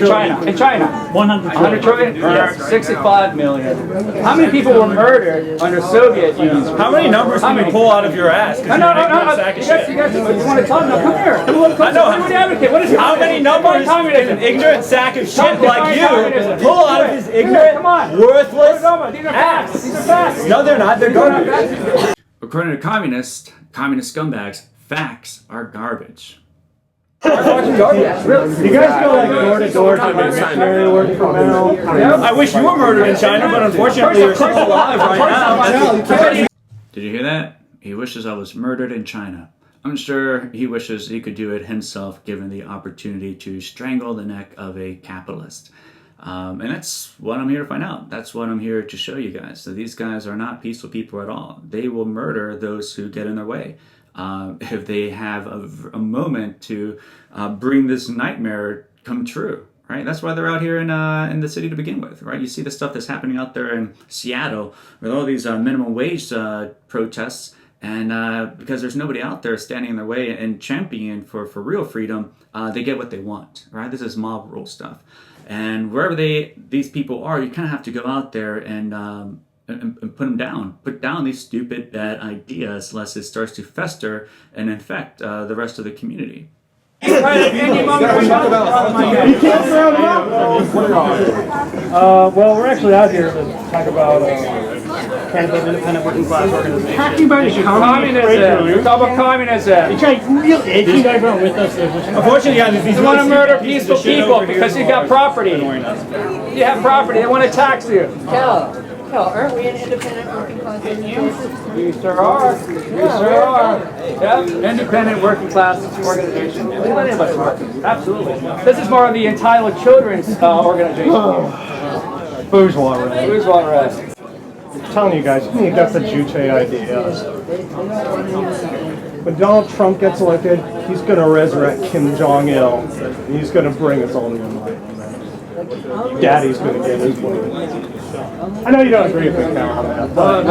China? In China. 100 trillion? 65 million. How many people were murdered under Soviet Union? How many numbers can you pull out of your ass? No. You want to talk? No, come here. I know. How many numbers can an ignorant sack of shit like you pull out of his ignorant, worthless ass? These are facts. No, they're not. They're garbage. According to communist scumbags, facts are garbage. You guys go like door to door to the missionary work for mail? I wish you were murdered in China, but unfortunately you're still alive right now. Did you hear that? He wishes I was murdered in China. I'm sure he wishes he could do it himself given the opportunity to strangle the neck of a capitalist. And that's what I'm here to find out. That's what I'm here to show you guys. So these guys are not peaceful people at all. They will murder those who get in their way. If they have a moment to bring this nightmare come true, right? That's why they're out here in the city to begin with, right? You see the stuff that's happening out there in Seattle with all these minimum wage protests, and because there's nobody out there standing in their way and championing for real freedom, they get what they want, right? This is mob rule stuff. And wherever these people are, you kind of have to go out there and put them down. Put down these stupid, bad ideas, lest it starts to fester and infect the rest of the community. You can't throw them out. Well, we're actually out here to talk about Canada's independent working class organization. Talking about communism. We're talking about communism. You're trying real edgy. You guys aren't with us. Unfortunately, You want to murder peaceful people because you got property. You have property. They want to tax you. Hell, aren't we an independent working class organization? You sure are. You sure are. Yep. Independent working class organization. Plenty of us are. Absolutely. This is more of the entitled children's organization. Bourgeois, right? Bourgeois, right? I'm telling you guys, you got the Juche idea. When Donald Trump gets elected, he's going to resurrect Kim Jong-il. He's going to bring us all to enlightenment. Daddy's going to get his way. I know you don't agree with me, Cal, on that, but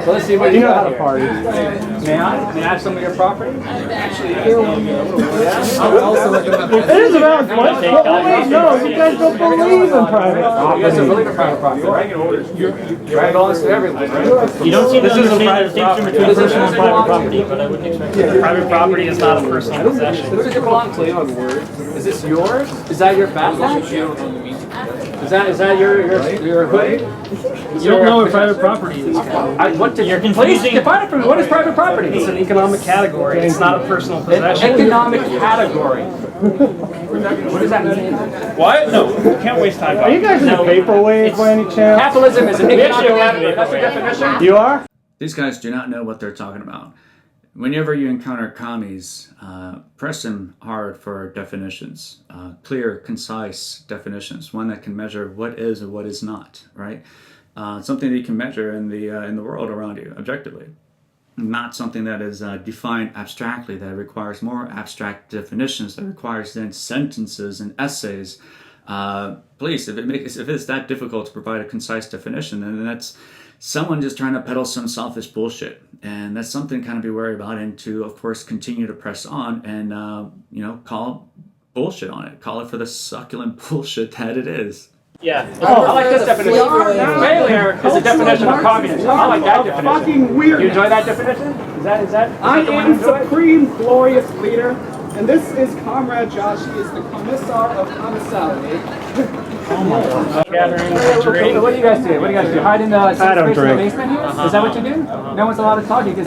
So let's see what you know how to party. May I have some of your property? It is about what? Wait, no, you guys don't believe in private property. You guys don't believe in private property, right? You're all to everyone, right? You don't seem to understand the distinction between personal and private property, but I wouldn't expect it. Private property is not a personal possession. Who does it belong to? Is this yours? Is that your backpack? Is that your hoodie? You don't know what private property is. You're confusing. Please define it for me. What is private property? It's an economic category. It's not a personal possession. Economic category. What does that mean? What? No, we can't waste time. Are you guys in vaporwave by any chance? Capitalism is an economic category. That's your definition? You are? These guys do not know what they're talking about. Whenever you encounter commies, press them hard for definitions, clear, concise definitions, one that can measure what is and what is not, right? Something that you can measure in the world around you, objectively. Not something that is defined abstractly, that requires more abstract definitions, that requires then sentences and essays. Please, if it's that difficult to provide a concise definition, then that's someone just trying to peddle some selfish bullshit, and that's something to kind of be wary about, and to, of course, continue to press on and call bullshit on it, call it for the succulent bullshit that it is. Yeah. I like this definition. Failure is a definition of communism. I like that definition. Fucking weird. You enjoy that definition? Is that I am supreme glorious leader, and this is Comrade Josh. He is the commissar of commissality. Gathering, What do you guys do? Hide in the safe space in the basement here? Is that what you do? No one's allowed to talk. Is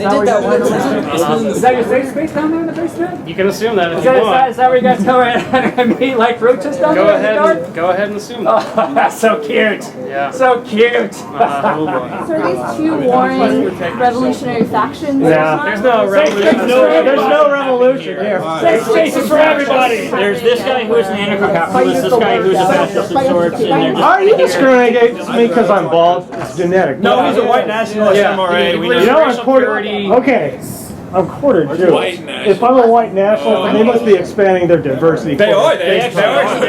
that your safe space down there in the basement? You can assume that if Is you want. that where you guys come and meet like roaches down there in the dark? Go ahead and assume that. Oh, that's so cute. Yeah. So cute. So are these two warring revolutionary factions? Yeah. There's no revolution. There's no revolution here. Safe spaces for everybody. There's this guy who is an anarcho-capitalist, this guy who's a fascist of sorts, and they're just... Are you discriminating against me because I'm bald? It's genetic. No, he's a white nationalist, MRA. We know. You know, I'm quarter. Okay. I'm quarter Jewish. If I'm a white nationalist, then they must be expanding their diversity. They are. They actually are.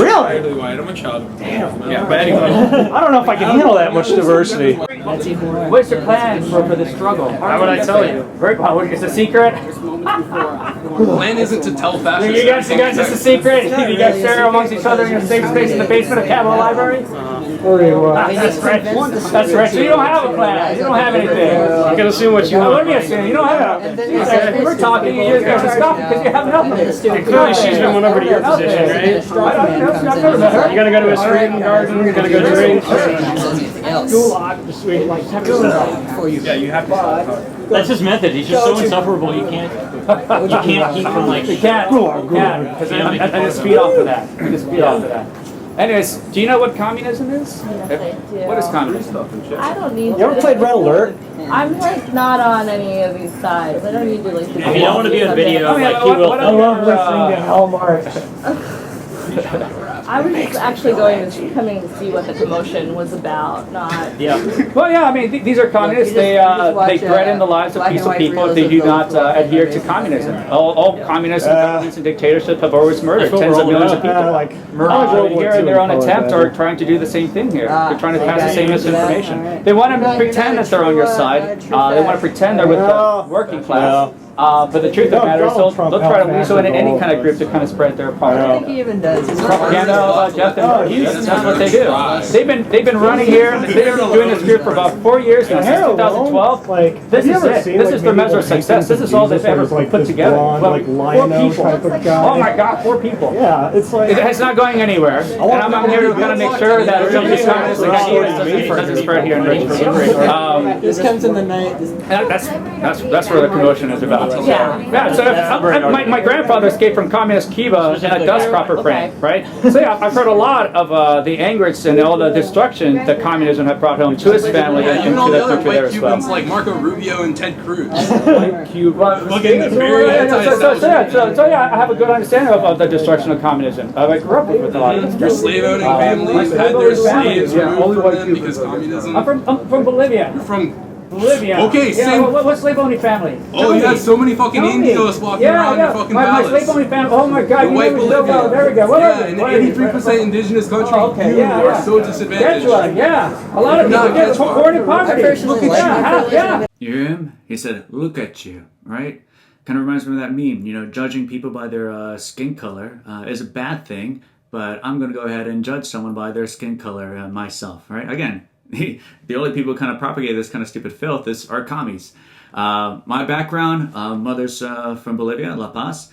Really? white. I'm a child of Yeah, but anyway. I don't know if I can handle that much diversity. What's your plan for this struggle? How would I tell you? Very public. It's a secret. The plan isn't to tell fascists. You guys, it's a secret. You guys share amongst each other in a safe space in the basement of Capitol Library. That's right. That's right. So you don't have a plan. You don't have anything. You can assume what you Let want. me assume you don't have anything. We're talking. You guys are stopping because you have nothing. Clearly she's been won over to your position, right? You gotta go to a screen garden, you gotta go drink. Yeah, you have to. That's his method. He's just so insufferable. You can't keep him like. You can't. Because I just feed off of that. I just feed off of that. Anyways, do you know what communism is? What is communism? I don't need to. You ever played Red Alert? I'm like not on any of these sides. I don't need to like. If you don't want to be on video, like he will. I love listening to Hellmark. I was just actually coming to see what the commotion was about, not. Yeah. Well, yeah. I mean, these are communists. They threaten the lives of peaceful people if they do not adhere to communism. All communists and governments and dictatorships have always murdered tens of millions of people. Here in their own attempt are trying to do the same thing here. They're trying to pass the same misinformation. They want to pretend that they're on your side. They want to pretend they're with the working class. But the truth of the matter is they'll try to weasel into any kind of group to kind of spread their propaganda. I think he even does. Propaganda about Jeff and that's what they do. They've been running here. They've been doing this group for about 4 years now, since 2012. This is it. This is their measure of success. This is all they've ever put together. Well, 4 people. Oh my God, 4 people. Yeah, it's like it's not going anywhere. And I'm here to kind of make sure that some of these communists doesn't spread here in Richmond. This comes in the night. That's where the commotion is about. Yeah. So my grandfather escaped from communist Cuba in a dust cropper frame, right? So yeah, I've heard a lot of the anguish and all the destruction that communism had brought home to his family and Even all to the the other country there white as well. Cubans like Marco Rubio and Ted Cruz. So yeah, I have a good understanding of the destruction of communism. I grew up with a lot of Your slave owning families had their slaves removed from them because communism. I'm from Bolivia. You're from Bolivia. Okay, same. What slave owning family? Oh, you have so many fucking Indios walking around your fucking my palace. slave owning family. Oh my God, The white Bolivia. There we go. Yeah, in an 83% indigenous country, you are so disadvantaged. A lot of people get born in poverty. Look at Yeah. You hear him? He said, "Look at you," right? Kind of reminds me of that meme. You know, judging people by their skin color is a bad thing, but I'm going to go ahead and judge someone by their skin color myself, right? Again, the only people who kind of propagate this kind of stupid filth are commies. My background, mother's from Bolivia, La Paz.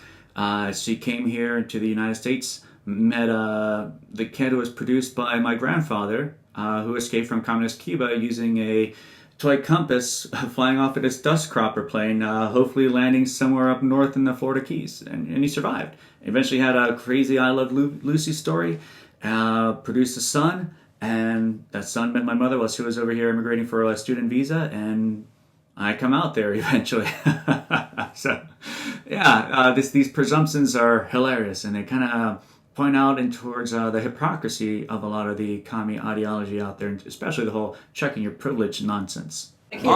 She came here to the United States, met the kid who was produced by my grandfather, who escaped from communist Cuba using a toy compass, flying off at his dust cropper plane, hopefully landing somewhere up north in the Florida Keys. And he survived. Eventually had a crazy I Love Lucy story, produced a son, and that son met my mother while she was over here immigrating for a student visa, and I come out there eventually. So, yeah, these presumptions are hilarious, and they kind of point out and towards the hypocrisy of a lot of the commie ideology out there, especially the whole checking your privilege nonsense. Okay,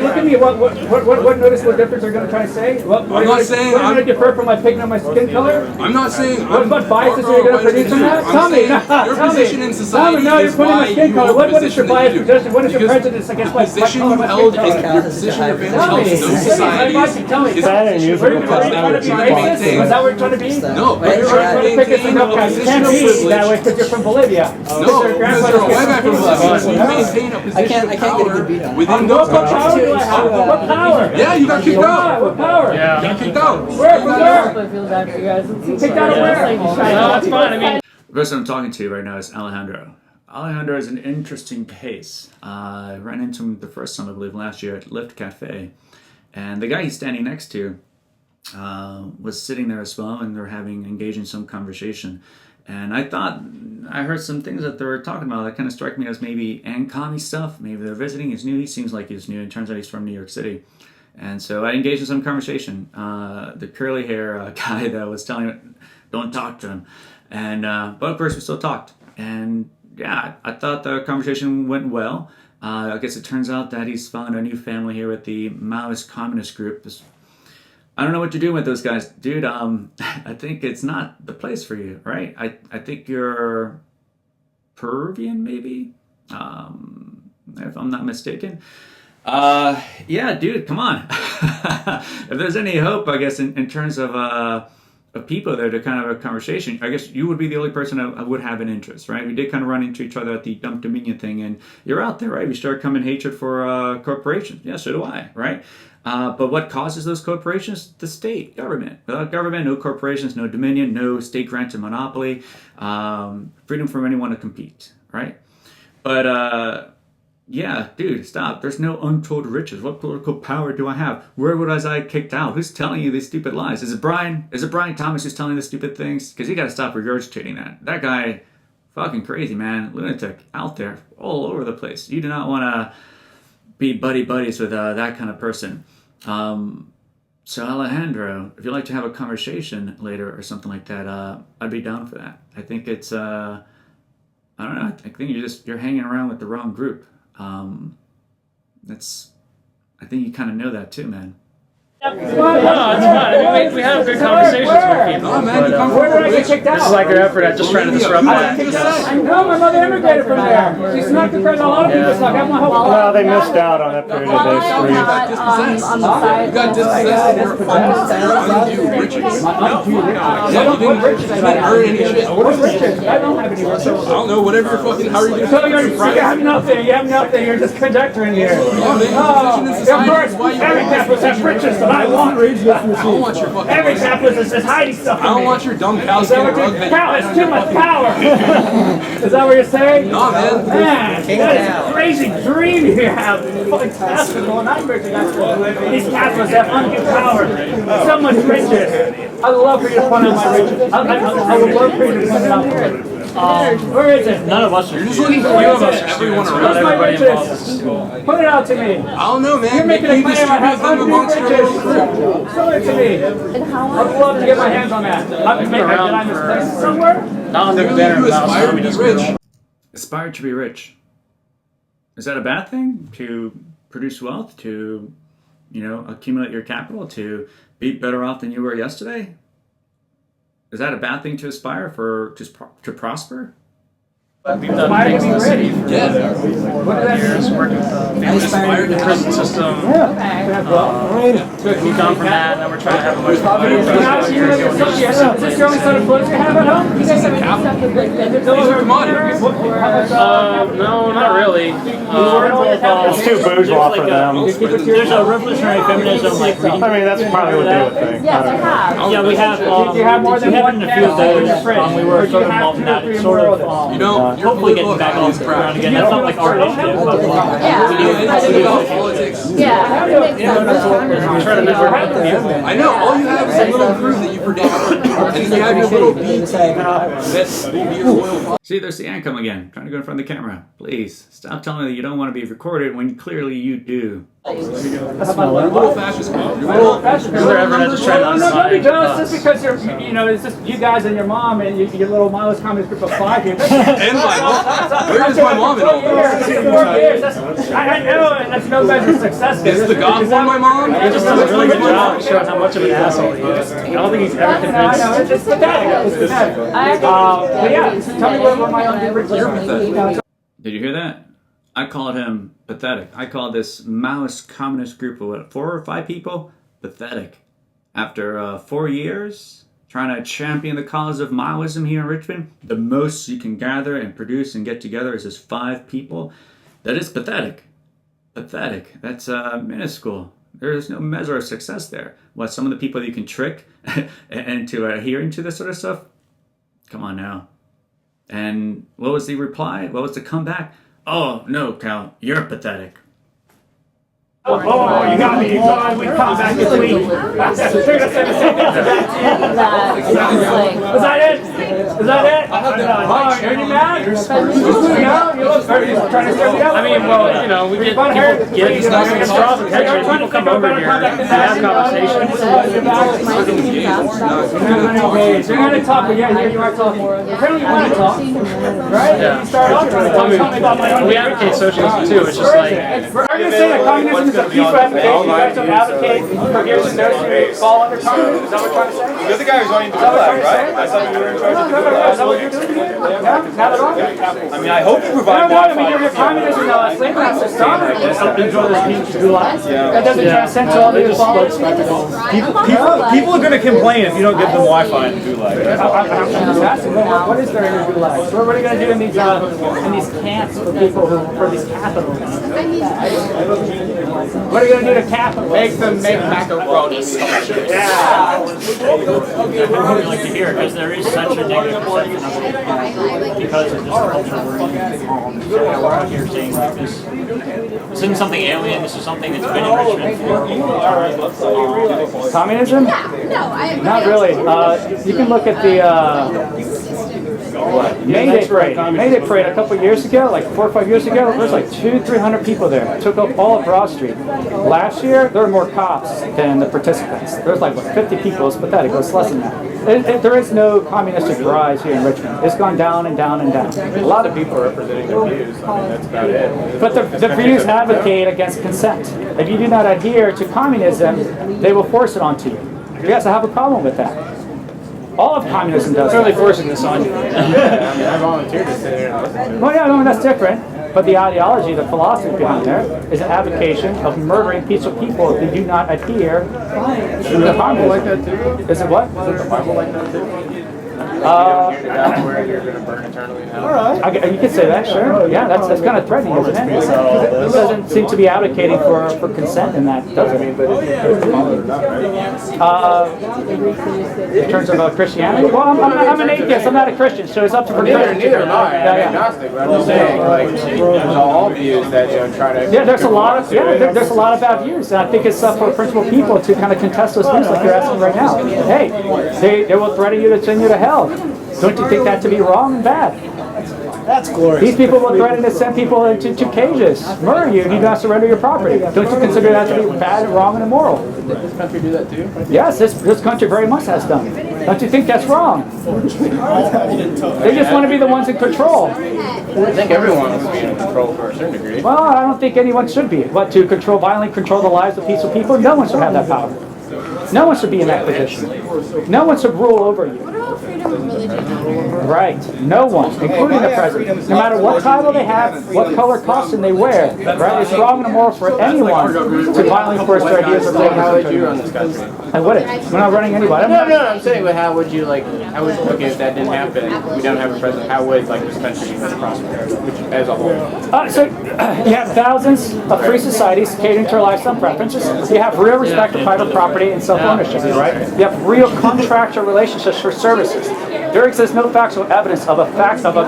look at me. What noticeable difference are you going to try to say? I'm not saying I'm going to differ from my picking on my skin color. I'm not saying. What biases are you going to produce on that? Tell me. Your position in society No, you're is putting why my skin you color. hold What is your bias? What is your Because prejudice against my position you held in your position your family held in those societies Tell me. is musical trying to be racist? Is that what you're trying to be? No, but you're trying to maintain a position of privilege. That way, privilege. because you're from Bolivia. No, because you're a white guy from Bolivia. You maintain a position of power within those What power countries. do I have? What power? Yeah, you got kicked out. What power? You got kicked out. Where? From where? I feel bad for you guys. Kicked out of where? No, that's fine. I mean, The person I'm talking to right now is Alejandro. Alejandro is an interesting case. I ran into him the first time, I believe, last year at Lyft Cafe. And the guy he's standing next to was sitting there as well, and they're engaging some conversation. And I thought, I heard some things that they were talking about that kind of struck me as maybe commie stuff. Maybe they're visiting. He's new. He seems like he's new. It turns out he's from New York City. And so I engaged in some conversation. The curly hair guy that was telling me, don't talk to him. And but of course we still talked. And yeah, I thought the conversation went well. I guess it turns out that he's found a new family here with the Maoist Communist Group. I don't know what you're doing with those guys, dude. I think it's not the place for you, right? I think you're Peruvian, maybe, if I'm not mistaken. Yeah, dude, come on. If there's any hope, I guess, in terms of people there to kind of have a conversation, I guess you would be the only person I would have an interest, right? We did kind of run into each other at the Dump Dominion thing, and you're out there, right? We start coming hatred for corporations. Yeah, so do I, right? But what causes those corporations? The state, government. Without government, no corporations, no dominion, no state-granted monopoly, freedom for anyone to compete, right? But yeah, dude, stop. There's no untold riches. What political power do I have? Where was I kicked out? Who's telling you these stupid lies? Is it Brian? Is it Brian Thomas who's telling the stupid things? Because you got to stop regurgitating that. That guy, fucking crazy, man. Lunatic out there, all over the place. You do not want to be buddies with that kind of person. So Alejandro, if you'd like to have a conversation later or something like that, I'd be down for that. I think it's, I don't know. I think you're hanging around with the wrong group. I think you kind of know that too, man. No, it's fine. I mean, we have good conversations with people. Oh, man, Where did I get kicked out? This is like an effort at just trying to disrupt that. I know, my mother immigrated from there. She snuck the president. A lot of people snuck. I have my whole Well, they missed out on that period of history. on the side. You got dispossessed of your undue riches. Yeah, you didn't earn any shit. I don't have any riches. I don't know, whatever you're fucking, how are you So doing? you have nothing. You have nothing. You're just conjecturing here. Oh, man, your position in society is why you Every capitalist has riches that I want. I don't want your fucking Every capitalist is hiding stuff I from don't me. want your dumb cow Is that skin what rug you're that cow you has too much power? Is that what you're saying? No, man. Man, that is a crazy dream you have. Fantastical nightmares you got. These capitalists have undue power. So much riches. I'd love for you to point out my riches. I would love for you to point it out for me. Where is it? None of us are. You're just looking for few of us, everyone around. Where's my Everybody involved in riches? school. Point it out to me. I don't know, man. You're making Maybe a you claim I have distribute them undue amongst your riches. little group. Show it to me. I'd love to get my hands on that. Did I misplace it somewhere? Not on the Really, banner you of aspire to be Communist rich. Group. Aspire to be rich. Is that a bad thing? To produce wealth, to, accumulate your capital, to be better off than you were yesterday? Is that a bad thing to aspire for, to prosper? We've done things in the city for Yeah. years, working with the prison system. Moved on from that, and then we're trying to have a much better Is this your only set of clothes you have at home? You guys have any stuff with No, not really. It's too bourgeois for them. There's a revolutionary feminism like reading. I mean, that's probably what they would think. Yes, I have. Yeah, we have. Do you have more than one in a few of candle in your those. fridge? We were Or do sort you of have involved in two or that. three It's more sort of of, them? You know, your hopefully political getting back economy off is the crap. ground again. That's not like our initiative. Yeah, anything about politics. Yeah, it makes sense. We try to network with the people. I know, all you have is a little crew that you predict. And then you have your little beat that will be your loyal. See, there's the antcom again, trying to go in front of the camera. Please, stop telling me that you don't want to be recorded when clearly you do. Little fascist group. Your Is little there ever just trying to No, nobody undermine does. Just us? because you're, it's just you guys and your mom and your little Maoist Communist Group of 5 here. And my mom. Where is my mom in all this? 4 years. I know, and that's no measure of success. Is the God for my mom? He just does a really good job of showing how much of an asshole he is. I don't think he's ever I convinced. know, it's pathetic. It's pathetic. But yeah, tell me where my own riches are. Did you hear that? I called him pathetic. I called this Maoist Communist Group of what, 4 or 5 people? Pathetic. After 4 years trying to champion the cause of Maoism here in Richmond, the most you can gather and produce and get together is just 5 people. That is pathetic. Pathetic. That's minuscule. There is no measure of success there. What, some of the people that you can trick into adhering to this sort of stuff? Come on now. And what was the reply? What was the comeback? Oh, no, Cal, you're pathetic. Oh, you got me. We come back this week. Was that it? Is that it? Are you mad? No, you look very trying to stir me up. I mean, well, you know, we get straws and pictures. People come over here and have conversations. You're going to talk, but yeah, here you are talking. Apparently you want to talk, right? Yeah. You start off trying to tell me about my own. We advocate socialism too. It's just like. Are you saying that communism is a peaceful application? You guys don't advocate for here's and those who fall under communism? Is that what you're trying to say? You're the guy who's running the gulag, right? I thought you were in charge of the Is that what you're doing? Yeah, not at all. I mean, I hope you No, provide I mean, your communism, slavery is done. Enjoy this peace gulag. That doesn't transcend to all the followers. People are going to complain if you don't give them Wi-Fi in the gulag. I'm just asking, what is there in your gulags? What are you going to do in these camps for people for these capitalists? What are you going to do to capitalists? Make them make macaroni. Yeah. I would like to hear because there is such a negative perception because of this culture we're in. So we're out here saying like this isn't something alien. This is something that's been in Richmond for. Communism? Not really. You can look at the May Day Parade. May Day Parade a couple of years ago, like 4 or 5 years ago, there was like 200-300 people there. It took up all of Broad Street. Last year, there were more cops than the participants. There was like, what, 50 people. It's pathetic. It was less than that. There is no communistic rise here in Richmond. It's gone down and down and down. A lot of people are representing their views. I mean, that's about it. But the views advocate against consent. If you do not adhere to communism, they will force it onto you. You guys have a problem with that. All of communism does. They're really forcing this on you. Yeah, I mean, I volunteered to sit here and listen. Well, yeah, I mean, that's different. But the ideology, the philosophy behind there is an advocation of murdering peaceful people if they do not adhere to the communism. Like that too? Is it what? Is the Bible like that too? You don't hear to die where you're going to burn eternally in hell. You could say that, sure. Yeah, that's kind of threatening, isn't it? It doesn't seem to be advocating for consent in that, does it? In terms of Christianity? Well, I'm an atheist. I'm not a Christian, so it's up to Neither am I. I'm agnostic, but I'm just saying, like, there's all views that, you know, try to... Yeah, there's a lot of bad views, and I think it's up for principled people to kind of contest those views like you're asking right now. Hey, they will threaten you to send you to hell. Don't you think that to be wrong and bad? That's glorious. These people will threaten to send people into cages, murder you, and you do not surrender your property. Don't you consider that to be bad and wrong and immoral? Did this country do that too? Yes, this country very much has done. Don't you think that's wrong? They just want to be the ones in control. I think everyone wants to be in control for a certain degree. Well, I don't think anyone should be. But to violently control the lives of peaceful people, no one should have that power. No one should be in that position. No one should rule over you. Right. No one, including the president. No matter what title they have, what color costume they wear, right? It's wrong and immoral for anyone to violently force their ideas or beliefs. How would you run this country? I wouldn't. We're not running anybody. No, I'm saying, but how would you, like, okay, if that didn't happen, we don't have a president, how would, like, this country be prosperous, as a whole? So you have thousands of free societies catering to our lifestyle preferences. You have real respect for private property and self-ownership, right? You have real contractual relationships for services. There exists no factual evidence of a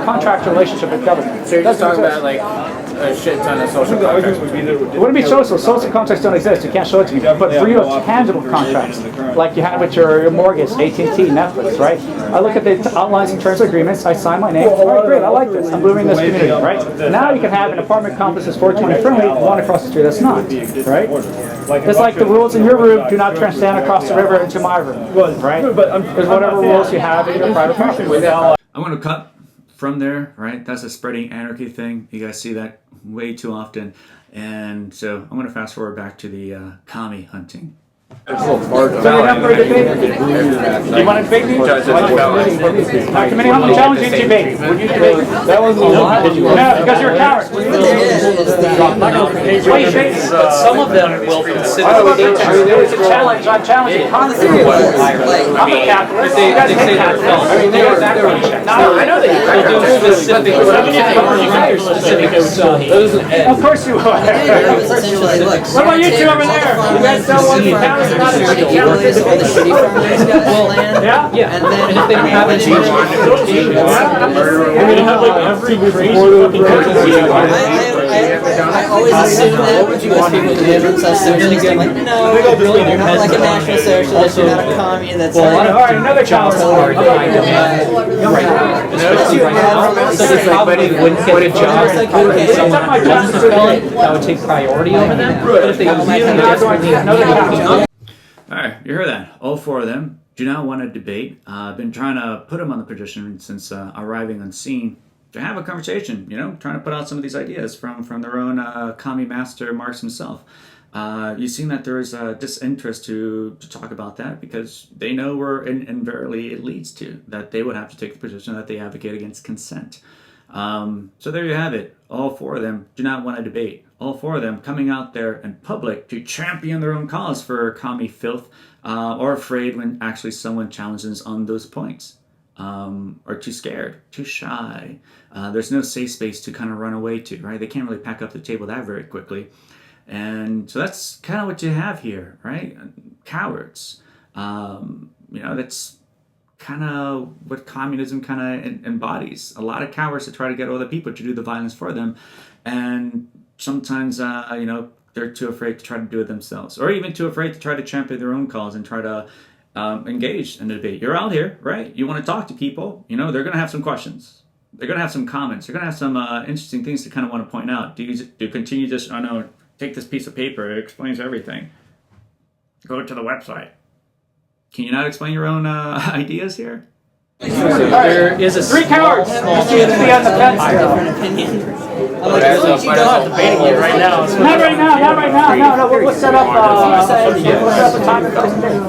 contractual relationship with government. So you're just talking about, like, a shit ton of social contracts. It wouldn't be social. Social contracts don't exist. You can't show it to me. But real tangible contracts, like you have with your mortgage, AT&T, Netflix, right? I look at the outlines and terms of agreements. I sign my name. All right, great. I like this. I'm moving this community, right? Now you can have an apartment complex that's 420 friendly, one across the street that's not, right? It's like the rules in your room do not transcend across the river into my room, right? There's whatever rules you have in your private property. I'm going to cut from there, right? That's a spreading anarchy thing. You guys see that way too often. And so I'm going to fast forward back to the commie hunting. So you're up for a debate? You want to debate me? Not committee, I'm challenging you to debate. Would you debate? That was a lot. No, because you're a coward. But some of them will consider. It's a challenge. I'm challenging Congress. I'm a capitalist. You guys hate capitalists. I know that you do specific. Of course you are. What about you two over there? You guys don't want to count. Yeah. And then if they don't have any We're gonna have like every crazy fucking I always assume that most people consider themselves socialists. I'm like, no, really, you're not like a national socialist, you're not a commie, that's all right, another challenge. So if somebody wouldn't get a job, that would take priority over them. But if they All right, you heard that. All four of them do not want to debate. I've been trying to put them on the position since arriving on scene to have a conversation, trying to put out some of these ideas from their own commie master Marx himself. You've seen that there is a disinterest to talk about that because they know where invariably it leads to, that they would have to take the position that they advocate against consent. So there you have it. All four of them do not want to debate. All four of them coming out there in public to champion their own cause for commie filth, or afraid when actually someone challenges on those points, or too scared, too shy. There's no safe space to kind of run away to, right? They can't really pack up the table that very quickly. And so that's kind of what you have here, right? Cowards. That's kind of what communism kind of embodies. A lot of cowards that try to get other people to do the violence for them. And sometimes, they're too afraid to try to do it themselves, or even too afraid to try to champion their own cause and try to engage in the debate. You're out here, right? You want to talk to people. They're going to have some questions. They're going to have some comments. They're going to have some interesting things to kind of want to point out. Do you continue just, take this piece of paper, it explains everything. Go to the website. Can you not explain your own ideas here? There is a three cowards. Different opinion. I'm not debating you right now. Not right now. No. We'll set up a time.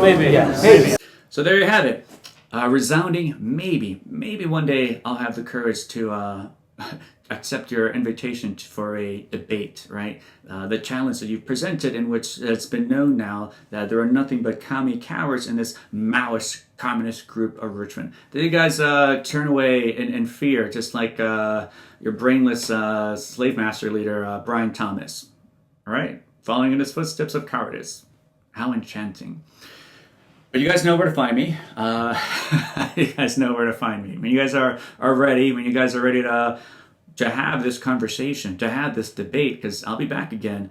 Maybe. So there you have it. Resounding maybe. Maybe one day I'll have the courage to accept your invitation for a debate, right? The challenge that you've presented, in which it's been known now that there are nothing but commie cowards in this Maoist Communist Group of Richmond. Did you guys turn away in fear, just like your brainless slave master leader, Brian Thomas? All right? Following in his footsteps of cowardice. How enchanting. But you guys know where to find me. You guys know where to find me. When you guys are ready, when you guys are ready to have this conversation, to have this debate, because I'll be back again.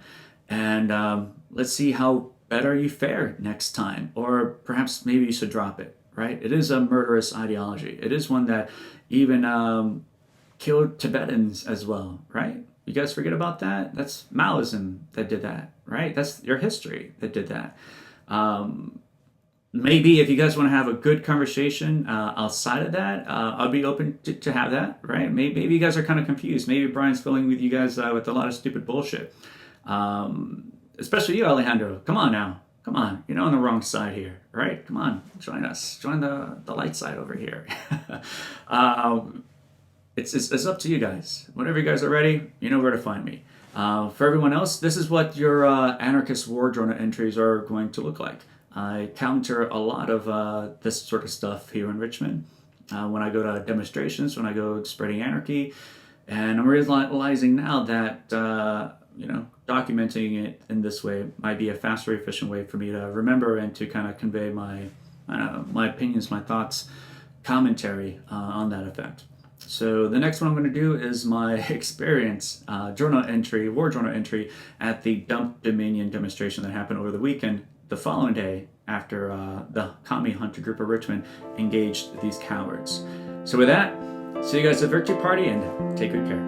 And let's see how better you fare next time. Or perhaps maybe you should drop it, right? It is a murderous ideology. It is one that even killed Tibetans as well, right? You guys forget about that? That's Maoism that did that, right? That's your history that did that. Maybe if you guys want to have a good conversation outside of that, I'll be open to have that, right? Maybe you guys are kind of confused. Maybe Brian's filling with you guys with a lot of stupid bullshit. Especially you, Alejandro. Come on now. Come on. You're on the wrong side here, right? Come on. Join us. Join the light side over here. It's up to you guys. Whenever you guys are ready, you know where to find me. For everyone else, this is what your anarchist war journal entries are going to look like. I counter a lot of this sort of stuff here in Richmond. When I go to demonstrations, when I go spreading anarchy, and I'm realizing now that documenting it in this way might be a faster, efficient way for me to remember and to kind of convey my opinions, my thoughts, commentary on that effect. So the next one I'm going to do is my experience war journal entry at the Dump Dominion demonstration that happened over the weekend. The following day, after the Commie Hunter Group of Richmond engaged these cowards. So with that, see you guys at the Virtue Party, and take good care.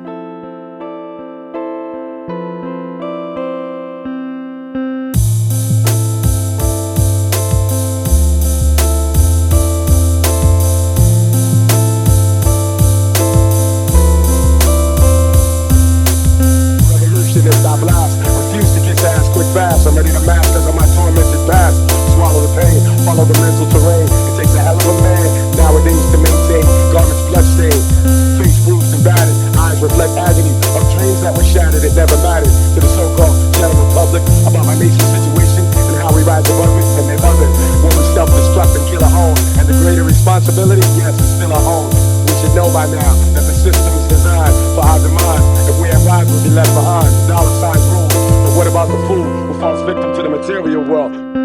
Revolutionist, I blast. Refuse to kiss ass quick fast. I'm ready to mask as on my tormented past. Swallow the pain, follow the mental terrain. It takes a hell of a man nowadays to maintain garments bloodstained, face bruised and battered, eyes reflect agony of dreams that were shattered. It never mattered to the so-called general public about my nation's situation and how we rise above it, and they love it when we self-destruct and kill our own. And the greater responsibility, yes, is still our own. We should know by now that the system is designed for our demise. If we arrive, we'll be left behind. The dollar signs rule. But what about the fool who falls victim to the material world?